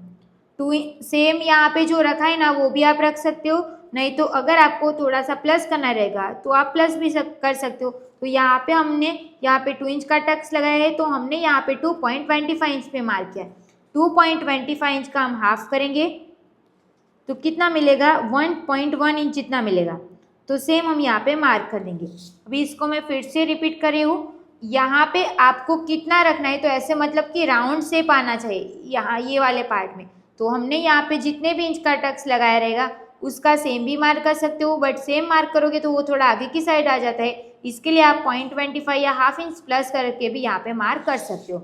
सेम यहाँ पे जो रखा है ना वो भी आप रख सकते हो, नहीं तो अगर आपको थोड़ा सा प्लस करना रहेगा तो आप प्लस भी कर सकते हो। तो यहाँ पे हमने यहाँ पे 2 इंच का टक्स लगाया है, तो हमने यहाँ पे 2.25 इंच पे मार्क किया है। 2.25 इंच का हम हाफ करेंगे तो कितना मिलेगा, 1.1 इंच जितना मिलेगा। तो सेम हम यहाँ पे मार्क कर देंगे। अभी इसको मैं फिर से रिपीट कर रही हूँ। यहाँ पे आपको कितना रखना है, तो ऐसे मतलब कि राउंड शेप आना चाहिए यहाँ ये वाले पार्ट में। तो हमने यहाँ पे जितने भी इंच का टक्स लगाया रहेगा उसका सेम भी मार्क कर सकते हो, बट सेम मार्क करोगे तो वो थोड़ा आगे की साइड आ जाता है, इसके लिए आप 0.25 या हाफ इंच प्लस करके भी यहाँ पे मार्क कर सकते हो।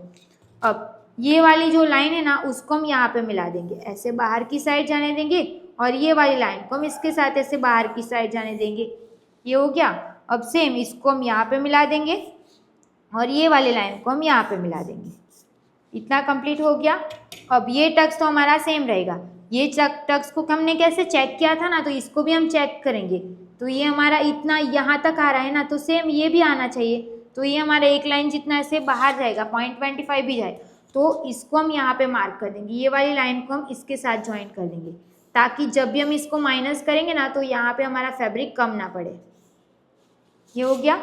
अब ये वाली जो लाइन है ना उसको हम यहाँ पे मिला देंगे, ऐसे बाहर की साइड जाने देंगे और ये वाली लाइन को हम इसके साथ ऐसे बाहर की साइड जाने देंगे। ये हो गया। अब सेम इसको हम यहाँ पे मिला देंगे और ये वाली लाइन को हम यहाँ पे मिला देंगे। इतना कंप्लीट हो गया। अब ये टक्स तो हमारा सेम रहेगा। ये टक्स को हमने कैसे चेक किया था ना, तो इसको भी हम चेक करेंगे। तो ये हमारा इतना यहाँ तक आ रहा है ना, तो सेम ये भी आना चाहिए। तो ये हमारा एक लाइन जितना ऐसे बाहर जाएगा, 0.25 भी जाए, तो इसको हम यहाँ पे मार्क कर देंगे। ये वाली लाइन को हम इसके साथ ज्वाइन कर देंगे, ताकि जब भी हम इसको माइनस करेंगे ना तो यहाँ पे हमारा फैब्रिक कम ना पड़े। ये हो गया।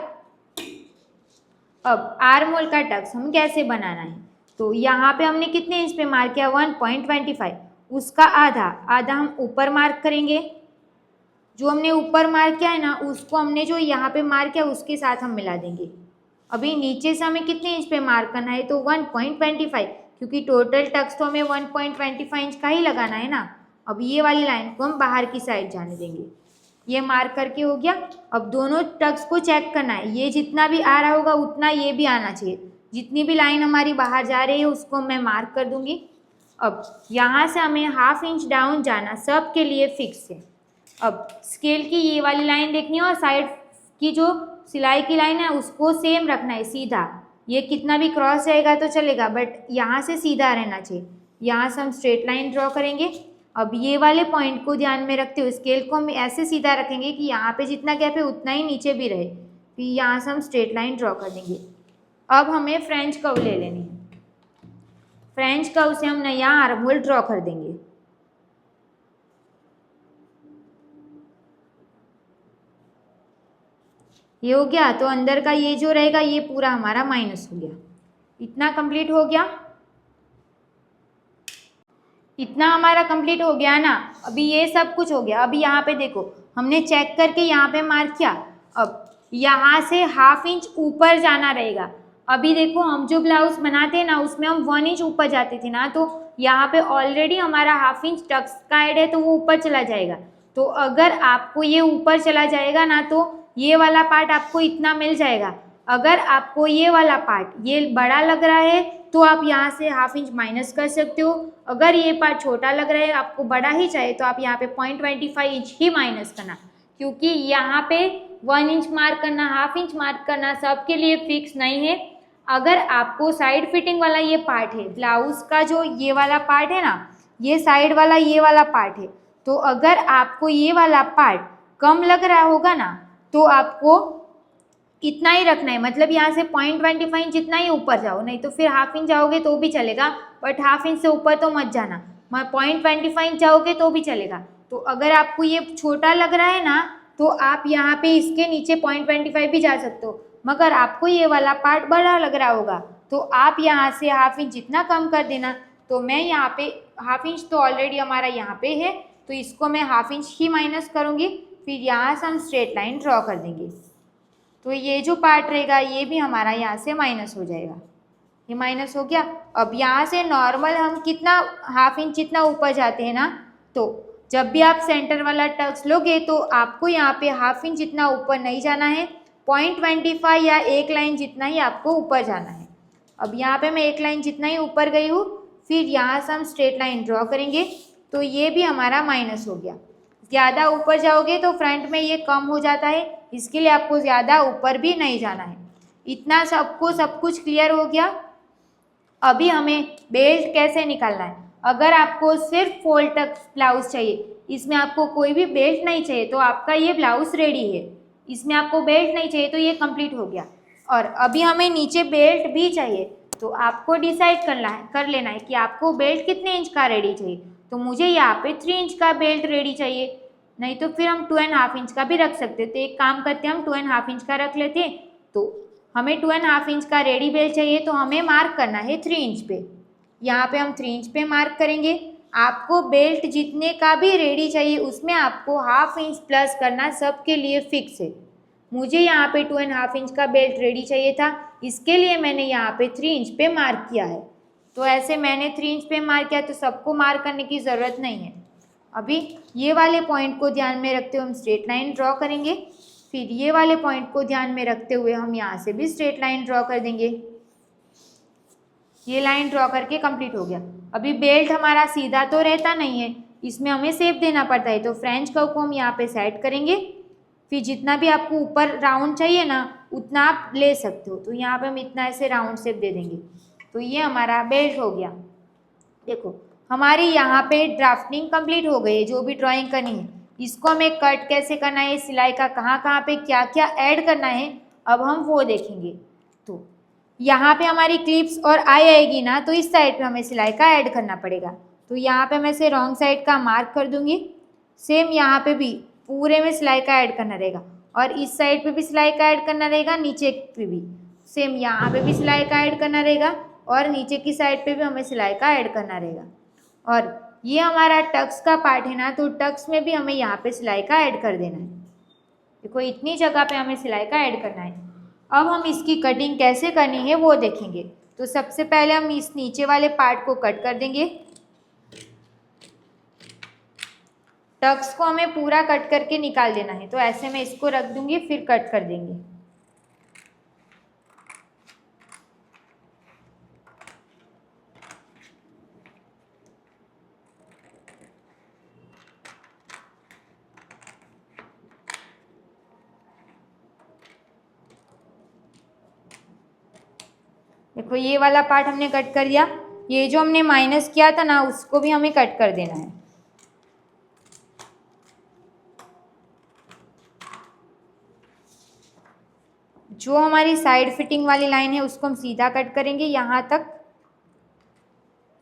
अब आर्म होल का टक्स हम कैसे बनाना है, तो यहाँ पे हमने कितने इंच पे मार्क किया, 1.25। उसका आधा हम ऊपर मार्क करेंगे। जो हमने ऊपर मार्क किया है ना उसको हमने जो यहाँ पे मार्क किया उसके साथ हम मिला देंगे। अभी नीचे से हमें कितने इंच पे मार्क करना है, तो 1.25, क्योंकि टोटल टक्स तो हमें 1.25 इंच का ही लगाना है ना। अब ये वाली लाइन को हम बाहर की साइड जाने देंगे। ये मार्क करके हो गया। अब दोनों टक्स को चेक करना है, ये जितना भी आ रहा होगा उतना ये भी आना चाहिए। जितनी भी लाइन हमारी बाहर जा रही है उसको मैं मार्क कर दूंगी। अब यहाँ से हमें हाफ इंच डाउन जाना, सब के लिए फिक्स है। अब स्केल की ये वाली लाइन देखनी है और साइड की जो सिलाई की लाइन है उसको सेम रखना है, सीधा। ये कितना भी क्रॉस जाएगा तो चलेगा, बट यहाँ से सीधा रहना चाहिए। यहाँ से हम स्ट्रेट लाइन ड्रॉ करेंगे। अब ये वाले पॉइंट को ध्यान में रखते हुए स्केल को हम ऐसे सीधा रखेंगे कि यहाँ पे जितना गैप है उतना ही नीचे भी रहे। फिर यहाँ से हम स्ट्रेट लाइन ड्रॉ कर देंगे। अब हमें फ्रेंच कर्व ले लेनी है। फ्रेंच कर्व से हम नया आर्म होल ड्रॉ कर देंगे। ये हो गया। तो अंदर का ये जो रहेगा ये पूरा हमारा माइनस हो गया। इतना कंप्लीट हो गया। इतना हमारा कंप्लीट हो गया ना। अभी ये सब कुछ हो गया। अभी यहाँ पे देखो, हमने चेक करके यहाँ पे मार्क किया। अब यहाँ से हाफ इंच ऊपर जाना रहेगा। अभी देखो, हम जो ब्लाउज बनाते हैं ना उसमें हम 1 इंच ऊपर जाते थे ना, तो यहाँ पे ऑलरेडी हमारा हाफ इंच टक्स का ऐड है तो वो ऊपर चला जाएगा। तो अगर आपको ये ऊपर चला जाएगा ना तो ये वाला पार्ट आपको इतना मिल जाएगा। अगर आपको ये वाला पार्ट ये बड़ा लग रहा है तो आप यहाँ से हाफ इंच माइनस कर सकते हो। अगर ये पार्ट छोटा लग रहा है, आपको बड़ा ही चाहिए, तो आप यहाँ पे 0.25 इंच ही माइनस करना, क्योंकि यहाँ पे 1 इंच मार्क करना, हाफ इंच मार्क करना सबके लिए फिक्स नहीं है। अगर आपको साइड फिटिंग वाला ये पार्ट है, ब्लाउज का जो ये वाला पार्ट है ना, ये साइड वाला ये वाला पार्ट है, तो अगर आपको ये वाला पार्ट कम लग रहा होगा ना तो आपको इतना ही रखना है, मतलब यहाँ से 0.25 जितना ही ऊपर जाओ, नहीं तो फिर हाफ इंच जाओगे तो भी चलेगा, बट हाफ इंच से ऊपर तो मत जाना। 0.25 जाओगे तो भी चलेगा। तो अगर आपको ये छोटा लग रहा है ना तो आप यहाँ पे इसके नीचे 0.25 भी जा सकते हो, मगर आपको ये वाला पार्ट बड़ा लग रहा होगा तो आप यहाँ से हाफ इंच जितना कम कर देना। तो मैं यहाँ पे हाफ इंच तो ऑलरेडी हमारा यहाँ पे है, तो इसको मैं हाफ इंच ही माइनस करूँगी, फिर यहाँ से हम स्ट्रेट लाइन ड्रॉ कर देंगे। तो ये जो पार्ट रहेगा ये भी हमारा यहाँ से माइनस हो जाएगा, ये माइनस हो गया। अब यहाँ से नॉर्मल हम कितना हाफ इंच जितना ऊपर जाते हैं ना, तो जब भी आप सेंटर वाला टक्स लोगे तो आपको यहाँ पे हाफ इंच जितना ऊपर नहीं जाना है, 0.25 या एक लाइन जितना ही आपको ऊपर जाना है। अब यहाँ पे मैं एक लाइन जितना ही ऊपर गई हूँ, फिर यहाँ से हम स्ट्रेट लाइन ड्रॉ करेंगे, तो ये भी हमारा माइनस हो गया। ज़्यादा ऊपर जाओगे तो फ्रंट में ये कम हो जाता है, इसके लिए आपको ज़्यादा ऊपर भी नहीं जाना है। इतना सबको सब कुछ क्लियर हो गया। अभी हमें बेल्ट कैसे निकालना है। अगर आपको सिर्फ फॉल टक्स ब्लाउज चाहिए, इसमें आपको कोई भी बेल्ट नहीं चाहिए, तो आपका ये ब्लाउज रेडी है। इसमें आपको बेल्ट नहीं चाहिए तो ये कंप्लीट हो गया। और अभी हमें नीचे बेल्ट भी चाहिए, तो आपको डिसाइड कर लेना है कि आपको बेल्ट कितने इंच का रेडी चाहिए। तो मुझे यहाँ पे 3 इंच का बेल्ट रेडी चाहिए, नहीं तो फिर हम 2.5 इंच का भी रख सकते। तो एक काम करते हैं, हम 2.5 इंच का रख लेते हैं। तो हमें 2.5 इंच का रेडी बेल्ट चाहिए, तो हमें मार्क करना है 3 इंच पे। यहाँ पे हम 3 इंच पे मार्क करेंगे। आपको बेल्ट जितने का भी रेडी चाहिए उसमें आपको हाफ इंच प्लस करना सबके लिए फिक्स है। मुझे यहाँ पे 2.5 इंच का बेल्ट रेडी चाहिए था, इसके लिए मैंने यहाँ पे 3 इंच पे मार्क किया है। तो ऐसे मैंने 3 इंच पे मार्क किया, तो सबको मार्क करने की ज़रूरत नहीं है। अभी ये वाले पॉइंट को ध्यान में रखते हुए हम स्ट्रेट लाइन ड्रॉ करेंगे, फिर ये वाले पॉइंट को ध्यान में रखते हुए हम यहाँ से भी स्ट्रेट लाइन ड्रॉ कर देंगे। ये लाइन ड्रॉ करके कंप्लीट हो गया। अभी बेल्ट हमारा सीधा तो रहता नहीं है, इसमें हमें शेप देना पड़ता है। तो फ्रेंच कर्व को हम यहाँ पे सेट करेंगे, फिर जितना भी आपको ऊपर राउंड चाहिए ना उतना आप ले सकते हो। तो यहाँ पे हम इतना ऐसे राउंड शेप दे देंगे, तो ये हमारा बेल्ट हो गया। देखो हमारी यहाँ पे ड्राफ्टिंग कंप्लीट हो गई है। जो भी ड्राइंग करनी है, इसको हमें कट कैसे करना है, सिलाई का कहाँ कहाँ पे क्या क्या ऐड करना है, अब हम वो देखेंगे। तो यहाँ पे हमारी क्लिप्स और आई आएगी ना, तो इस साइड पे हमें सिलाई का ऐड करना पड़ेगा। तो यहाँ पे मैं से रॉन्ग साइड का मार्क कर दूँगी। सेम यहाँ पे भी पूरे में सिलाई का ऐड करना रहेगा, और इस साइड पे भी सिलाई का ऐड करना रहेगा, नीचे पे भी सेम यहाँ पे भी सिलाई का ऐड करना रहेगा, और नीचे की साइड पे भी हमें सिलाई का ऐड करना रहेगा। और ये हमारा टक्स का पार्ट है ना, तो टक्स में भी हमें यहाँ पे सिलाई का ऐड कर देना है। देखो इतनी जगह पे हमें सिलाई का ऐड करना है। अब हम इसकी कटिंग कैसे करनी है वो देखेंगे। तो सबसे पहले हम इस नीचे वाले पार्ट को कट कर देंगे। टक्स को हमें पूरा कट करके निकाल देना है, तो ऐसे मैं इसको रख दूंगी, फिर कट कर देंगे। देखो ये वाला पार्ट हमने कट कर दिया। ये जो हमने माइनस किया था ना उसको भी हमें कट कर देना है। जो हमारी साइड फिटिंग वाली लाइन है उसको हम सीधा कट करेंगे यहाँ तक,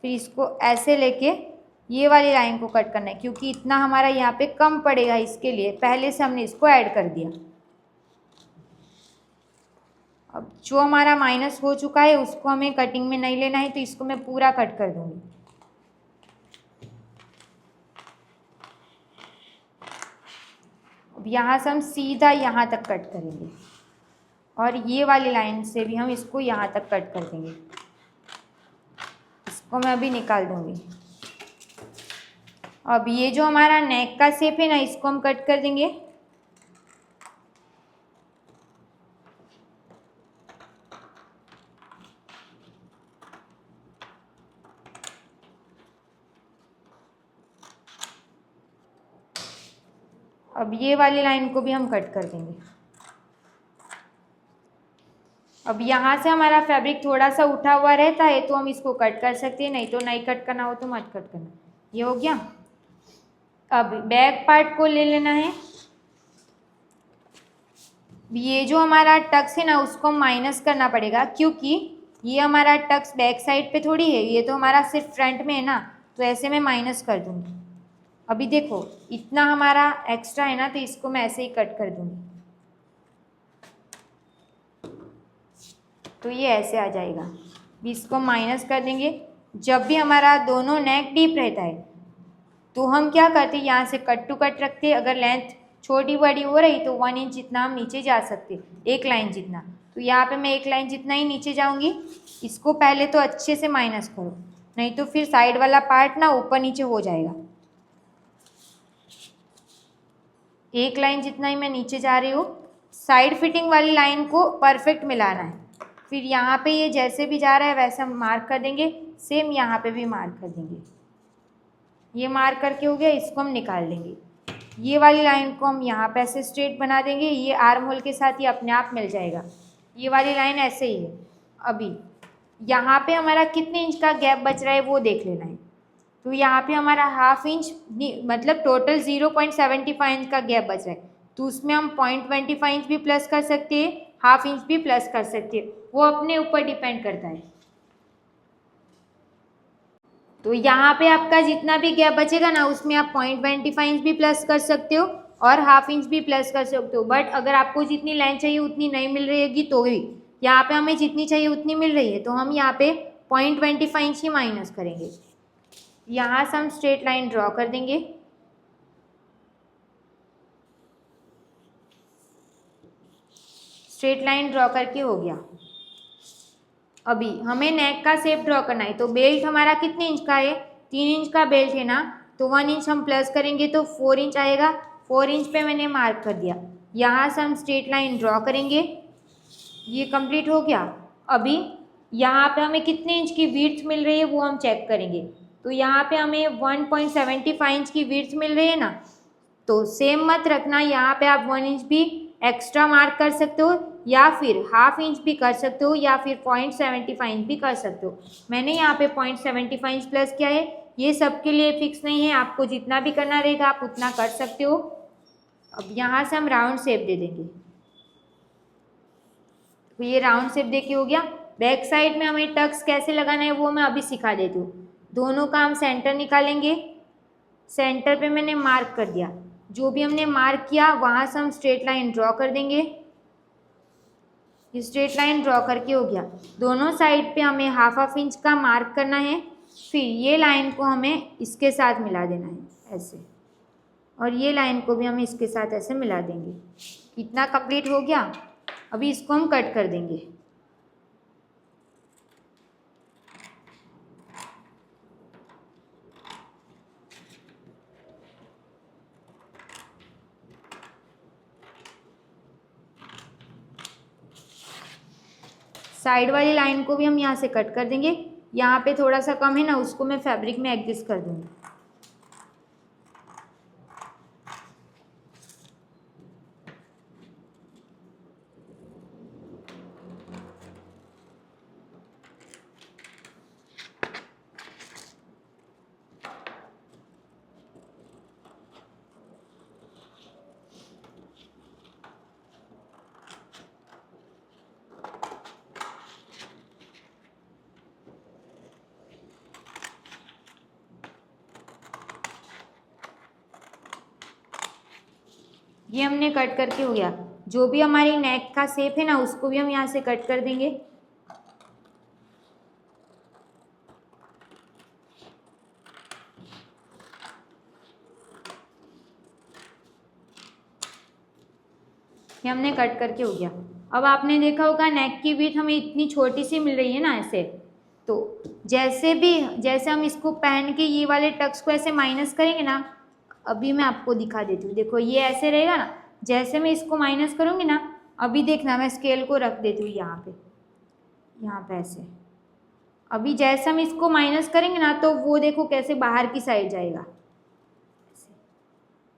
फिर इसको ऐसे लेके ये वाली लाइन को कट करना है, क्योंकि इतना हमारा यहाँ पे कम पड़ेगा, इसके लिए पहले से हमने इसको ऐड कर दिया। अब जो हमारा माइनस हो चुका है उसको हमें कटिंग में नहीं लेना है, तो इसको मैं पूरा कट कर दूंगी। अब यहाँ से हम सीधा यहाँ तक कट करेंगे, और ये वाली लाइन से भी हम इसको यहाँ तक कट कर देंगे। इसको मैं अभी निकाल दूंगी। अब ये जो हमारा नेक का शेप है ना, इसको हम कट कर देंगे। अब ये वाली लाइन को भी हम कट कर देंगे। अब यहाँ से हमारा फैब्रिक थोड़ा सा उठा हुआ रहता है, तो हम इसको कट कर सकते हैं, नहीं तो नहीं कट करना हो तो मत कट करना। ये हो गया। अब बैक पार्ट को ले लेना है। ये जो हमारा टक्स है ना उसको माइनस करना पड़ेगा, क्योंकि ये हमारा टक्स बैक साइड पे थोड़ी है, ये तो हमारा सिर्फ फ्रंट में है ना, तो ऐसे मैं माइनस कर दूँगी। अभी देखो इतना हमारा एक्स्ट्रा है ना, तो इसको मैं ऐसे ही कट कर दूँगी, तो ये ऐसे आ जाएगा। इसको माइनस कर देंगे। जब भी हमारा दोनों नेक डीप रहता है तो हम क्या करते हैं, यहाँ से कट टू कट रखते हैं। अगर लेंथ छोटी बड़ी हो रही तो 1 इंच जितना हम नीचे जा सकते, एक लाइन जितना। तो यहाँ पे मैं एक लाइन जितना ही नीचे जाऊँगी। इसको पहले तो अच्छे से माइनस करो, नहीं तो फिर साइड वाला पार्ट ना ऊपर नीचे हो जाएगा। एक लाइन जितना ही मैं नीचे जा रही हूँ। साइड फिटिंग वाली लाइन को परफेक्ट मिलाना है। फिर यहाँ पे ये जैसे भी जा रहा है वैसा मार्क कर देंगे, सेम यहाँ पे भी मार्क कर देंगे। ये मार्क करके हो गया, इसको हम निकाल देंगे। ये वाली लाइन को हम यहाँ पे ऐसे स्ट्रेट बना देंगे, ये आर्म होल के साथ ये अपने आप मिल जाएगा। ये वाली लाइन ऐसे ही है। अभी यहाँ पे हमारा कितने इंच का गैप बच रहा है वो देख लेना है। तो यहाँ पे हमारा हाफ इंच मतलब टोटल 0.75 इंच का गैप बच रहा है, तो उसमें हम 0.25 इंच भी प्लस कर सकते हैं, हाफ इंच भी प्लस कर सकते हैं, वो अपने ऊपर डिपेंड करता है। तो यहाँ पे आपका जितना भी गैप बचेगा ना उसमें आप 0.25 इंच भी प्लस कर सकते हो और हाफ इंच भी प्लस कर सकते हो। बट अगर आपको जितनी लेंथ चाहिए उतनी नहीं मिल रहेगी तो भी यहाँ पे हमें जितनी चाहिए उतनी मिल रही है, तो हम यहाँ पे 0.25 इंच ही माइनस करेंगे। यहाँ से हम स्ट्रेट लाइन ड्रॉ कर देंगे। स्ट्रेट लाइन ड्रॉ करके हो गया। अभी हमें नेक का शेप ड्रॉ करना है। तो बेल्ट हमारा कितने इंच का है, 3 इंच का बेल्ट है ना, तो 1 इंच हम प्लस करेंगे तो 4 इंच आएगा। 4 इंच पे मैंने मार्क कर दिया। यहाँ से हम स्ट्रेट लाइन ड्रॉ करेंगे। ये कंप्लीट हो गया। अभी यहाँ पे हमें कितने इंच की विड्थ मिल रही है वो हम चेक करेंगे। तो यहाँ पे हमें 1.75 इंच की विड्थ मिल रही है ना, तो सेम मत रखना, यहाँ पे आप 1 इंच भी एक्स्ट्रा मार्क कर सकते हो, या फिर हाफ इंच भी कर सकते हो, या फिर 0.75 इंच भी कर सकते हो। मैंने यहाँ पे 0.75 इंच प्लस किया है। ये सबके लिए फिक्स नहीं है, आपको जितना भी करना रहेगा आप उतना कर सकते हो। अब यहाँ से हम राउंड शेप दे देंगे। तो ये राउंड शेप देके हो गया। बैक साइड में हमें टक्स कैसे लगाना है वो मैं अभी सिखा देती हूँ। दोनों का हम सेंटर निकालेंगे। सेंटर पे मैंने मार्क कर दिया। जो भी हमने मार्क किया वहाँ से हम स्ट्रेट लाइन ड्रॉ कर देंगे। ये स्ट्रेट लाइन ड्रॉ करके हो गया। दोनों साइड पे हमें हाफ इंच का मार्क करना है। फिर ये लाइन को हमें इसके साथ मिला देना है ऐसे, और ये लाइन को भी हम इसके साथ ऐसे मिला देंगे। इतना कंप्लीट हो गया। अभी इसको हम कट कर देंगे। साइड वाली लाइन को भी हम यहाँ से कट कर देंगे। यहाँ पे थोड़ा सा कम है ना, उसको मैं फैब्रिक में एडजस्ट कर दूँगी। ये हमने कट करके हो गया। जो भी हमारी नेक का शेप है ना उसको भी हम यहाँ से कट कर देंगे। ये हमने कट करके हो गया। अब आपने देखा होगा नेक की विड्थ हमें इतनी छोटी सी मिल रही है ना ऐसे, तो जैसे हम इसको पहन के ये वाले टक्स को ऐसे माइनस करेंगे ना, अभी मैं आपको दिखा देती हूँ। देखो ये ऐसे रहेगा ना, जैसे मैं इसको माइनस करूँगी ना, अभी देखना मैं स्केल को रख देती हूँ यहाँ पे ऐसे। अभी जैसे हम इसको माइनस करेंगे ना तो वो देखो कैसे बाहर की साइड जाएगा,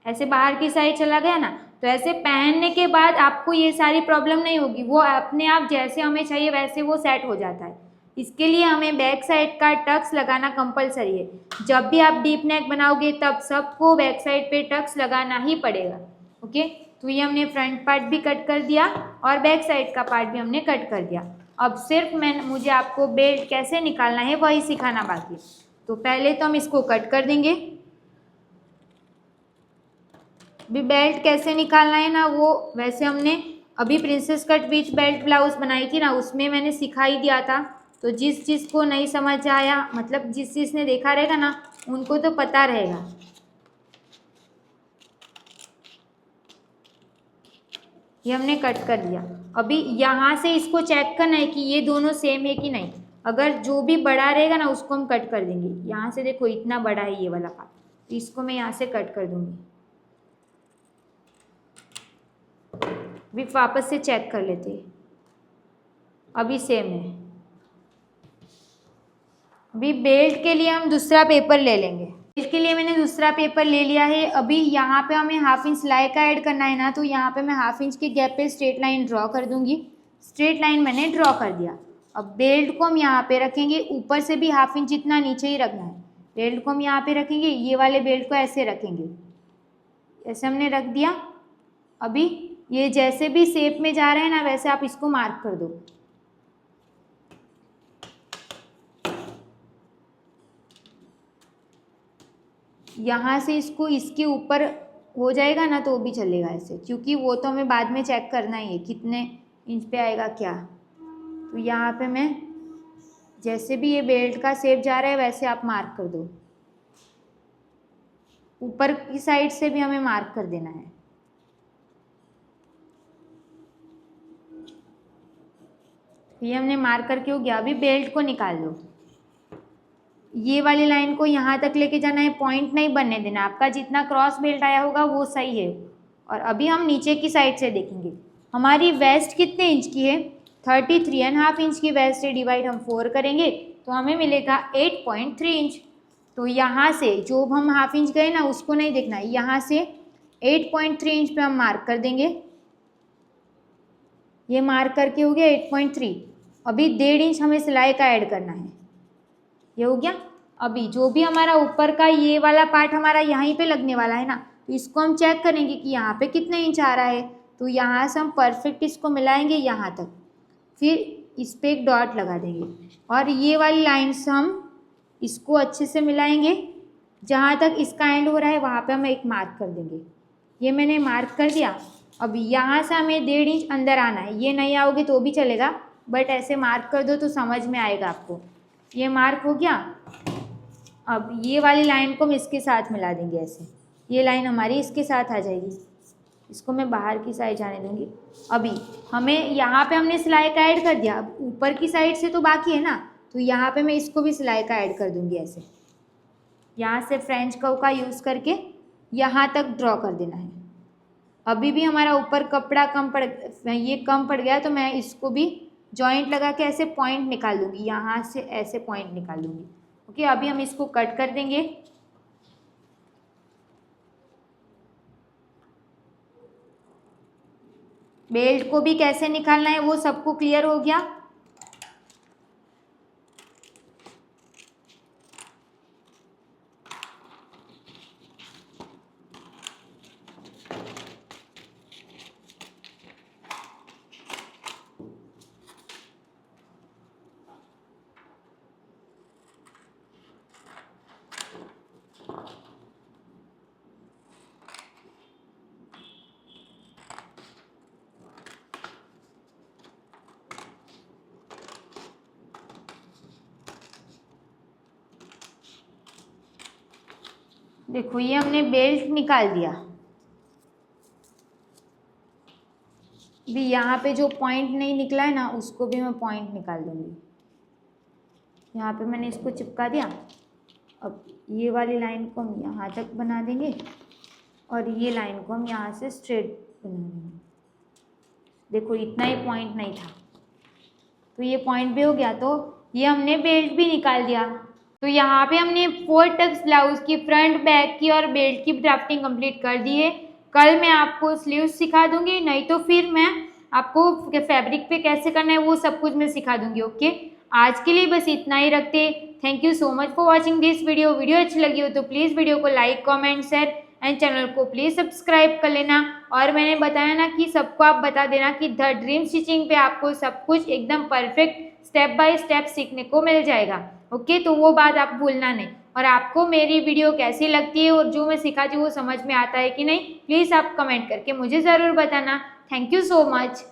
ऐसे बाहर की साइड चला गया ना। तो ऐसे पहनने के बाद आपको ये सारी प्रॉब्लम नहीं होगी, वो अपने आप जैसे हमें चाहिए वैसे वो सेट हो जाता है। इसके लिए हमें बैक साइड का टक्स लगाना कंपलसरी है। जब भी आप डीप नेक बनाओगे तब सबको बैक साइड पे टक्स लगाना ही पड़ेगा। ओके, तो ये हमने फ्रंट पार्ट भी कट कर दिया और बैक साइड का पार्ट भी हमने कट कर दिया। अब सिर्फ मुझे आपको बेल्ट कैसे निकालना है वही सिखाना बाकी। तो पहले तो हम इसको कट कर देंगे। भी बेल्ट कैसे निकालना है ना, वो वैसे हमने अभी princess cut which belt blouse बनाई थी ना, उसमें मैंने सिखा ही दिया था। तो जिस को नहीं समझ आया, मतलब जिसने देखा रहेगा ना उनको तो पता रहेगा। ये हमने कट कर दिया। अभी यहाँ से इसको चेक करना है कि ये दोनों सेम है कि नहीं। अगर जो भी बड़ा रहेगा ना उसको हम कट कर देंगे। यहाँ से देखो इतना बड़ा है ये वाला पार्ट, तो इसको मैं यहाँ से कट कर दूंगी। अभी वापस से चेक कर लेते हैं, अभी सेम है। अभी बेल्ट के लिए हम दूसरा पेपर ले लेंगे। इसके लिए मैंने दूसरा पेपर ले लिया है। अभी यहाँ पे हमें हाफ इंच सिलाई का ऐड करना है ना, तो यहाँ पे मैं हाफ इंच के गैप पे स्ट्रेट लाइन ड्रॉ कर दूंगी। स्ट्रेट लाइन मैंने ड्रॉ कर दिया। अब बेल्ट को हम यहाँ पे रखेंगे, ऊपर से भी हाफ इंच इतना नीचे ही रखना है। बेल्ट को हम यहाँ पे रखेंगे, ये वाले बेल्ट को ऐसे रखेंगे, ऐसे हमने रख दिया। अभी ये जैसे भी शेप में जा रहा है ना वैसे आप इसको मार्क कर दो। यहाँ से इसको इसके ऊपर हो जाएगा ना तो भी चलेगा ऐसे, क्योंकि वो तो हमें बाद में चेक करना ही है कितने इंच पे आएगा क्या। तो यहाँ पे मैं जैसे भी ये बेल्ट का शेप जा रहा है वैसे आप मार्क कर दो। ऊपर की साइड से भी हमें मार्क कर देना है। ये हमने मार्क करके हो गया। अभी बेल्ट को निकाल लो। ये वाली लाइन को यहाँ तक लेके जाना है, पॉइंट नहीं बनने देना। आपका जितना क्रॉस बेल्ट आया होगा वो सही है। और अभी हम नीचे की साइड से देखेंगे हमारी वेस्ट कितने इंच की है। 33.5 इंच की वेस्ट है। डिवाइड हम 4 करेंगे तो हमें मिलेगा 8.3 इंच। तो यहाँ से जो हम हाफ इंच गए ना उसको नहीं देखना है, यहाँ से 8.3 इंच पे हम मार्क कर देंगे। ये मार्क करके हो गया 8.3। अभी 1.5 इंच हमें सिलाई का ऐड करना है। ये हो गया। अभी जो भी हमारा ऊपर का ये वाला पार्ट हमारा यहीं पे लगने वाला है ना, तो इसको हम चेक करेंगे कि यहाँ पे कितने इंच आ रहा है। तो यहाँ से हम परफेक्ट इसको मिलाएंगे यहाँ तक, फिर इस पर एक डॉट लगा देंगे और ये वाली लाइन से हम इसको अच्छे से मिलाएंगे। जहाँ तक इसका एंड हो रहा है वहाँ पे हम एक मार्क कर देंगे। ये मैंने मार्क कर दिया। अब यहाँ से हमें 1.5 इंच अंदर आना है। ये नहीं आओगे तो भी चलेगा, बट ऐसे मार्क कर दो तो समझ में आएगा आपको। ये मार्क हो गया। अब ये वाली लाइन को हम इसके साथ मिला देंगे ऐसे। ये लाइन हमारी इसके साथ आ जाएगी। इसको मैं बाहर की साइड जाने दूंगी। अभी हमें यहाँ पे हमने सिलाई का ऐड कर दिया। अब ऊपर की साइड से तो बाकी है ना, तो यहाँ पे मैं इसको भी सिलाई का ऐड कर दूंगी ऐसे। यहाँ से फ्रेंच कर्व का यूज़ करके यहाँ तक ड्रॉ कर देना है। अभी भी हमारा ऊपर कपड़ा कम पड़ गया, तो मैं इसको भी जॉइंट लगा के ऐसे पॉइंट निकाल दूंगी। यहाँ से ऐसे पॉइंट निकाल दूंगी। ओके, अभी हम इसको कट कर देंगे। बेल्ट को भी कैसे निकालना है वो सबको क्लियर हो गया। देखो ये हमने बेल्ट निकाल दिया। भी यहाँ पे जो पॉइंट नहीं निकला है ना उसको भी मैं पॉइंट निकाल दूंगी। यहाँ पे मैंने इसको चिपका दिया। अब ये वाली लाइन को हम यहाँ तक बना देंगे और ये लाइन को हम यहाँ से स्ट्रेट बना देंगे। देखो इतना ही पॉइंट नहीं था, तो ये पॉइंट भी हो गया। तो ये हमने बेल्ट भी निकाल दिया। तो यहाँ पे हमने 4 टक्स ब्लाउज की फ्रंट बैक की और बेल्ट की ड्राफ्टिंग कंप्लीट कर दी है। कल मैं आपको स्लीव्स सिखा दूंगी, नहीं तो फिर मैं आपको फैब्रिक पे कैसे करना है वो सब कुछ मैं सिखा दूंगी। ओके, आज के लिए बस इतना ही रखते। Thank you so much for watching this video अच्छी लगी हो तो प्लीज़ वीडियो को like comment share and channel को प्लीज़ सब्सक्राइब कर लेना। और मैंने बताया ना कि सबको आप बता देना कि द ड्रीम स्टिचिंग पे आपको सब कुछ एकदम परफेक्ट स्टेप बाय स्टेप सीखने को मिल जाएगा। ओके, तो वो बात आप भूलना नहीं। और आपको मेरी वीडियो कैसी लगती है और जो मैं सिखाती हूँ वो समझ में आता है कि नहीं, प्लीज़ आप कमेंट करके मुझे ज़रूर बताना। Thank you so much.